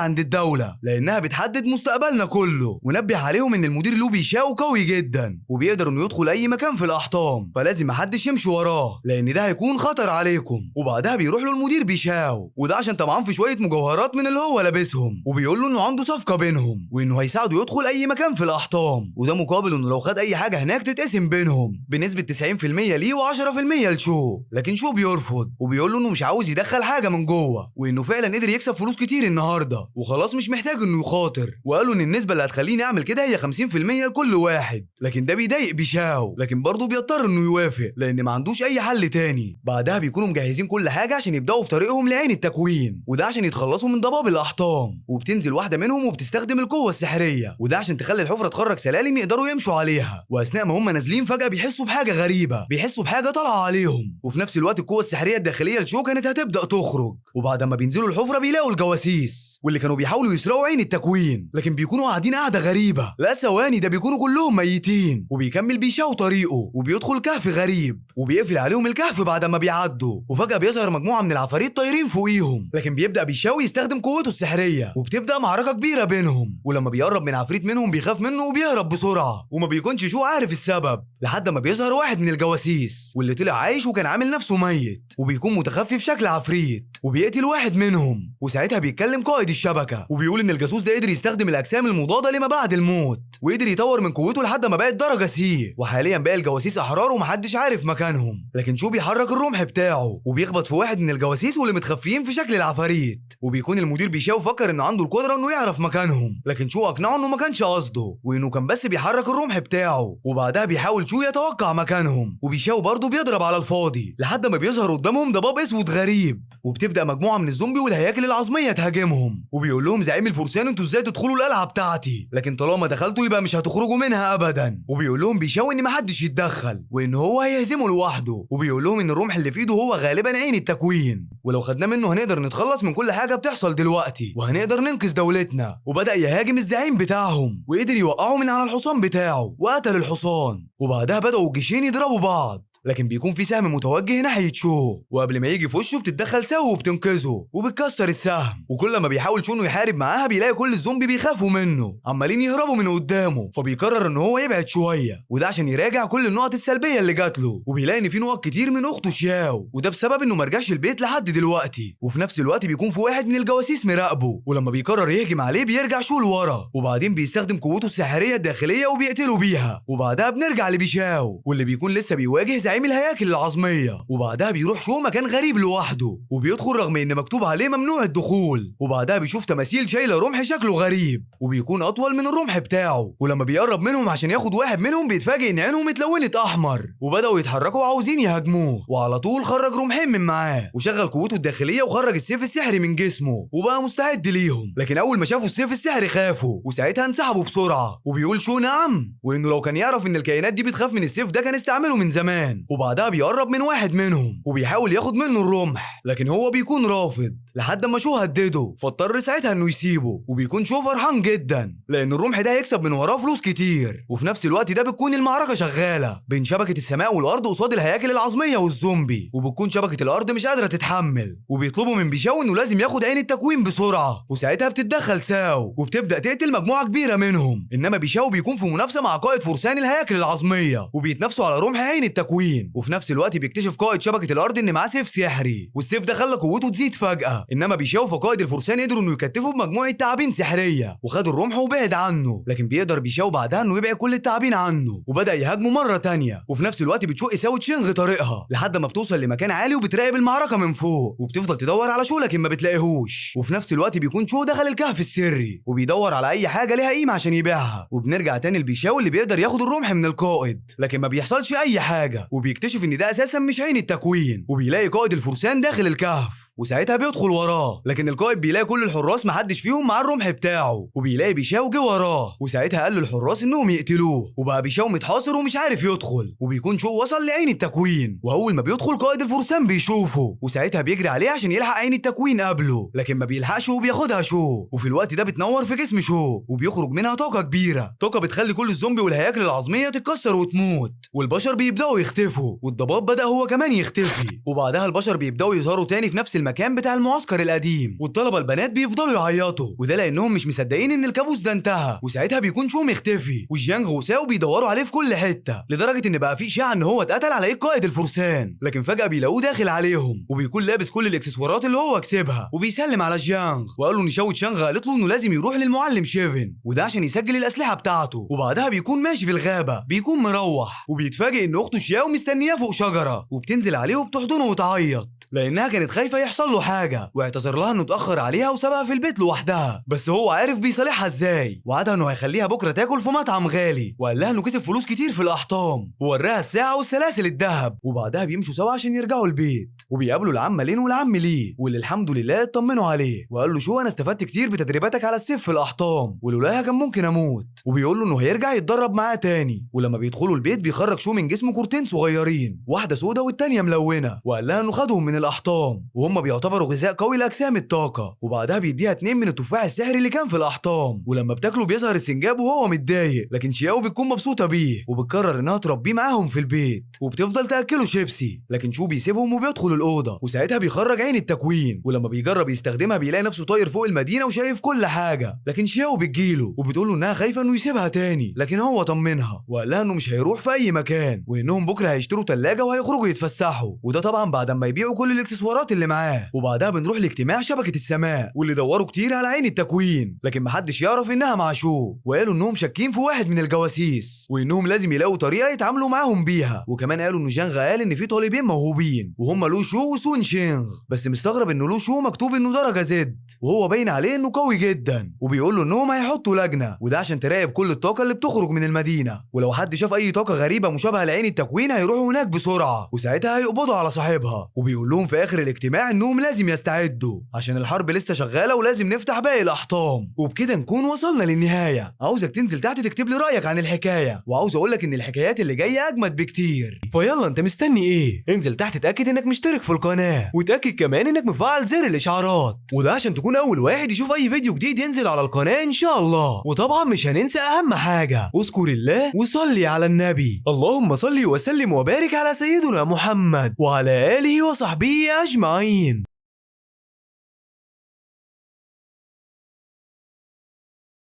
عند الدوله، لانها بتحدد مستقبلنا كله، ونبه عليهم ان المدير لوبي شاو قوي جدا وبيقدر انه يدخل اي مكان في الاحطام، فلازم محدش يمشي وراه لان ده هيكون خطر عليكم. وبعدها بيروح له المدير بيشاو، وده عشان طبعا في شويه مجوهرات من اللي هو لابسهم، وبيقول له انه عنده صفقه بينهم وانه هيساعده يدخل اي مكان في الاحطام، وده مقابل انه لو خد اي حاجه هناك تتقسم بينهم بنسبه 90% ليه و10% لشو. لكن شو بيرفض وبيقول له انه مش عاوز يدخل حاجه من جوه، وانه فعلا قدر يكسب فلوس كتير النهارده وخلاص مش محتاج انه يخاطر، وقال له ان النسبه اللي هتخليني اعمل كده هي 50% لكل واحد. لكن ده بيضايق بيشاو، لكن برضه بيضطر انه يوافق لان ما عندوش اي حل تاني. بعدها بيكونوا مجهزين كل حاجه عشان يبداوا في طريقهم لعين التكوين، وده عشان يتخلصوا من ضباب الاحطام، وبتنزل واحده منهم وبتستخدم القوه السحريه، وده عشان تخلي الحفره تخرج سلالم يقدروا يمشوا عليها. واثناء ما هم نازلين فجاه بيحسوا بحاجه غريبه، بيحسوا بحاجه طالعه عليهم، وفي نفس الوقت القوه السحريه الداخليه لشو كانت هتبدا تخرج. وبعد ما بينزلوا الحفره بيلاقوا الجواسيس واللي كانوا بيحاولوا يسرقوا عين التكوين، لكن بيكونوا قاعدين قاعده غريبه، لا ثواني ده بيكونوا كلهم ميتين. وبيكمل بيشاو طريقه وبيدخل كهف غريب وبيقفل عليهم الكهف بعد ما بيعدوا، وفجاه بيظهر مجموعه من العفاريت طايرين فوقيهم، لكن بيبدا بيشاو يستخدم قوته السحريه وبتبدا معركه كبيره بينهم. ولما بيقرب من عفريت منهم بيخاف منه وبيهرب بسرعه، وما بيكونش شو عارف السبب لحد ما بيظهر واحد من الجواسيس واللي طلع عايش وكان عامل نفسه ميت، وبيكون متخفي في شكل عفريت وبيقتل واحد منهم. وساعتها بيتكلم قائد الشبكه وبيقول ان الجاسوس ده قدر يستخدم الاجسام المضاده لما بعد الموت، وقدر يطور من قوته لحد ما بقت درجه سي، وحاليا باقي الجواسيس احرار ومحدش عارف مكانهم. لكن شو بيحرك الرمح بتاعه وبيخبط في واحد من الجواسيس واللي متخفيين في شكل العفاريت، وبيكون المدير بيشاو فكر انه عنده القدره انه يعرف مكانهم، لكن شو اقنعه انه ما كانش قصده وانه كان بس بيحرك الرمح بتاعه. وبعدها بيحاول شو يتوقع مكانهم، وبيشاو برضه بيضرب على الفاضي لحد ما بيظهر قدامهم ضباب اسود غريب، وبتبدا مجموعه من الزومبي والهياكل العظميه تهاجمهم، وبيقول لهم زعيم الفرسان انتوا ازاي تدخلوا القلعه بتاعتي، لكن طالما دخلتوا يبقى مش هتخرجوا منها ابدا. وبيقول لهم بيشاو ان محدش يتدخل وان هو هيهزمه لوحده، وبيقول لهم ان الرمح اللي في ايده هو غالبا عين التكوين، ولو خدناه منه هنقدر نتخلص من كل حاجه بتحصل دلوقتي وهنقدر ننقذ دولتنا. وبدا يهاجم الزعيم بتاعهم وقدر يوقعه من على الحصان بتاعه وقتل الحصان، وبعدها بداوا الجيشين يضربوا بعض، لكن بيكون في سهم متوجه ناحيه شو، وقبل ما يجي في وشه بتتدخل سو وبتنقذه وبتكسر السهم. وكل ما بيحاول شو انه يحارب معاها بيلاقي كل الزومبي بيخافوا منه عمالين يهربوا من قدامه، فبيقرر ان هو يبعد شويه، وده عشان يراجع كل النقط السلبيه اللي جات له. وبيلاقي ان في نقط كتير من اخته شياو، وده بسبب انه ما رجعش البيت لحد دلوقتي. وفي نفس الوقت بيكون في واحد من الجواسيس مراقبه، ولما بيقرر يهجم عليه بيرجع شو لورا، وبعدين بيستخدم قوته السحريه الداخليه وبيقتله بيها. وبعدها بنرجع لبيشاو واللي بيكون لسه بيواجه زعيم الهياكل العظميه، وبعدها بيروح شو مكان غريب لوحده وبيدخل رغم ان مكتوب عليه ممنوع الدخول. وبعدها بيشوف تماثيل شايله رمح شكله غريب وبيكون اطول من الرمح بتاعه، ولما بيقرب منهم عشان ياخد واحد منهم بيتفاجئ ان عينهم اتلونت احمر وبداوا يتحركوا عاوزين يهاجموه، وعلى طول خرج رمحين من معاه وشغل قوته الداخليه وخرج السيف السحري من جسمه وبقى مستعد ليهم. لكن اول ما شافوا السيف السحري خافوا وساعتها انسحبوا بسرعه، وبيقول شو نعم وانه لو كان يعرف ان الكائنات دي بتخاف من السيف ده كان استعمله من زمان. وبعدها بيقرب من واحد منهم وبيحاول ياخد منه الرمح، لكن هو بيكون رافض لحد ما شو هدده، فاضطر ساعتها انه يسيبه. وبيكون شو فرحان جدا لان الرمح ده هيكسب من وراه فلوس كتير. وفي نفس الوقت ده بتكون المعركه شغاله بين شبكه السماء والارض قصاد الهياكل العظميه والزومبي، وبتكون شبكه الارض مش قادره تتحمل، وبيطلبوا من بيشاو انه لازم ياخد عين التكوين بسرعه. وساعتها بتتدخل ساو وبتبدا تقتل مجموعه كبيره منهم. انما بيشاو بيكون في منافسه مع قائد فرسان الهياكل العظميه وبيتنافسوا على رمح عين التكوين. وفي نفس الوقت بيكتشف قائد شبكه الارض ان معاه سيف سحري، والسيف ده خلى قوته تزيد فجاه. انما بيشاو فقائد الفرسان قدروا انه يكتفوا بمجموعه تعابين سحريه وخدوا الرمح وبعد عنه. لكن بيقدر بيشاو بعدها انه يبعد كل التعابين عنه وبدا يهاجمه مره تانية. وفي نفس الوقت بتشق ساو تشينغ طريقها لحد ما بتوصل لمكان عالي وبتراقب المعركه من فوق، وبتفضل تدور على شو لكن ما بتلاقيهوش. وفي نفس الوقت بيكون شو دخل الكهف السري وبيدور على اي حاجه ليها قيمه عشان يبيعها. وبنرجع تاني لبيشاو اللي بيقدر ياخد الرمح من القائد، لكن ما بيحصلش اي حاجه. وبيكتشف ان ده اساسا مش عين التكوين، وبيلاقي قائد الفرسان داخل الكهف. وساعتها بيدخل وراه، لكن القائد بيلاقي كل الحراس محدش فيهم مع الرمح بتاعه، وبيلاقي بيشاو جه وراه. وساعتها قال للحراس انهم يقتلوه، وبقى بيشاو متحاصر ومش عارف يدخل. وبيكون شو وصل لعين التكوين، واول ما بيدخل قائد الفرسان بيشوفه، وساعتها بيجري عليه عشان يلحق عين التكوين قبله، لكن ما بيلحقش وبياخدها شو. وفي الوقت ده بتنور في جسم شو وبيخرج منها طاقه كبيره، طاقه بتخلي كل الزومبي والهياكل العظميه تتكسر وتموت، والبشر بيبداوا يختفوا، والضباب بدا هو كمان يختفي. وبعدها البشر بيبداوا يظهروا تاني في نفس المكان بتاع المعسكر القديم، والطلبه البنات بيفضلوا يعيطوا، وده لانهم مش مصدقين ان الكابوس ده انتهى. وساعتها بيكون شو مختفي، وجيانغ وساو بيدوروا عليه في كل حته، لدرجه ان بقى في اشاعه ان هو اتقتل على ايد قائد الفرسان. لكن فجاه بيلاقوه داخل عليهم، وبيكون لابس كل الاكسسوارات اللي هو كسبها، وبيسلم على جيانغ وقال له ان شاو تشانغ قالت له انه لازم يروح للمعلم شيفن، وده عشان يسجل الاسلحه بتاعته. وبعدها بيكون ماشي في الغابه، بيكون مروح، وبيتفاجئ ان اخته شياو مستنياه فوق شجره، وبتنزل عليه وبتحضنه وتعيط لانها كانت خايفه يحصل له حاجه، واعتذر لها انه اتاخر عليها وسابها في البيت لوحدها. بس هو عارف بيصالحها ازاي، وعدها انه هيخليها بكره تاكل في مطعم غالي، وقال لها انه كسب فلوس كتير في الاحطام، ووراها الساعه والسلاسل الذهب. وبعدها بيمشوا سوا عشان يرجعوا البيت، وبيقابلوا العم لين والعم ليه، واللي الحمد لله اطمنوا عليه، وقال له شو انا استفدت كتير بتدريباتك على السيف في الاحطام، ولولاها كان ممكن اموت. وبيقول له انه هيرجع يتدرب معاه تاني. ولما بيدخلوا البيت بيخرج شو من جسمه كورتين صغيرين، واحده سودا والتانيه ملونه، وقال لها انه خدهم من الاحطام وهم بيعتبروا غذاء قوي لاجسام الطاقه. وبعدها بيديها 2 من التفاح السحري اللي كان في الاحطام، ولما بتاكله بيظهر السنجاب وهو متضايق، لكن شياو بتكون مبسوطه بيه وبتقرر انها تربيه معاهم في البيت، وبتفضل تاكله شيبسي. لكن شو بيسيبهم وبيدخل الاوضه، وساعتها بيخرج عين التكوين، ولما بيجرب يستخدمها بيلاقي نفسه طاير فوق المدينه وشايف كل حاجه. لكن شياو بتجيله وبتقول له انها خايفه انه يسيبها تاني، لكن هو طمنها وقال لها انه مش هيروح في اي مكان، وانهم بكره هيشتروا ثلاجه وهيخرجوا يتفسحوا، وده طبعا بعد ما يبيعوا كل الاكسسوارات اللي معاه. وبعدها بنروح لاجتماع شبكه السماء، واللي دوروا كتير على عين التكوين، لكن محدش يعرف انها مع شو، وقالوا انهم شاكين في واحد من الجواسيس، وانهم لازم يلاقوا طريقه يتعاملوا معاهم بيها. وكمان قالوا انه جانغ قال ان في طالبين موهوبين وهم لو شو وسون شينغ، بس مستغرب انه لو شو مكتوب انه درجه زد، وهو باين عليه انه قوي جدا. وبيقول له انهم هيحطوا لجنه، وده عشان تراقب كل الطاقه اللي بتخرج من المدينه، ولو حد شاف اي طاقه غريبه مشابهه لعين التكوين هيروحوا هناك بسرعه، وساعتها هيقبضوا على صاحبها. وبيقول لهم في اخر الاجتماع انهم لازم يستعدوا عشان الحرب لسه شغاله ولازم نفتح باقي الاحطام. وبكده نكون وصلنا للنهايه. عاوزك تنزل تحت تكتب لي رايك عن الحكايه، وعاوز اقول لك ان الحكايات اللي جايه اجمد بكتير. فيلا انت مستني ايه؟ انزل تحت اتاكد انك مشترك في القناه، وتاكد كمان انك مفعل زر الاشعارات، وده عشان تكون اول واحد يشوف اي فيديو جديد ينزل على القناه ان شاء الله. وطبعا مش هننسى اهم حاجه، اذكر الله وصلي على النبي. اللهم صل وسلم وبارك على سيدنا محمد وعلى اله وصحبه اجمعين.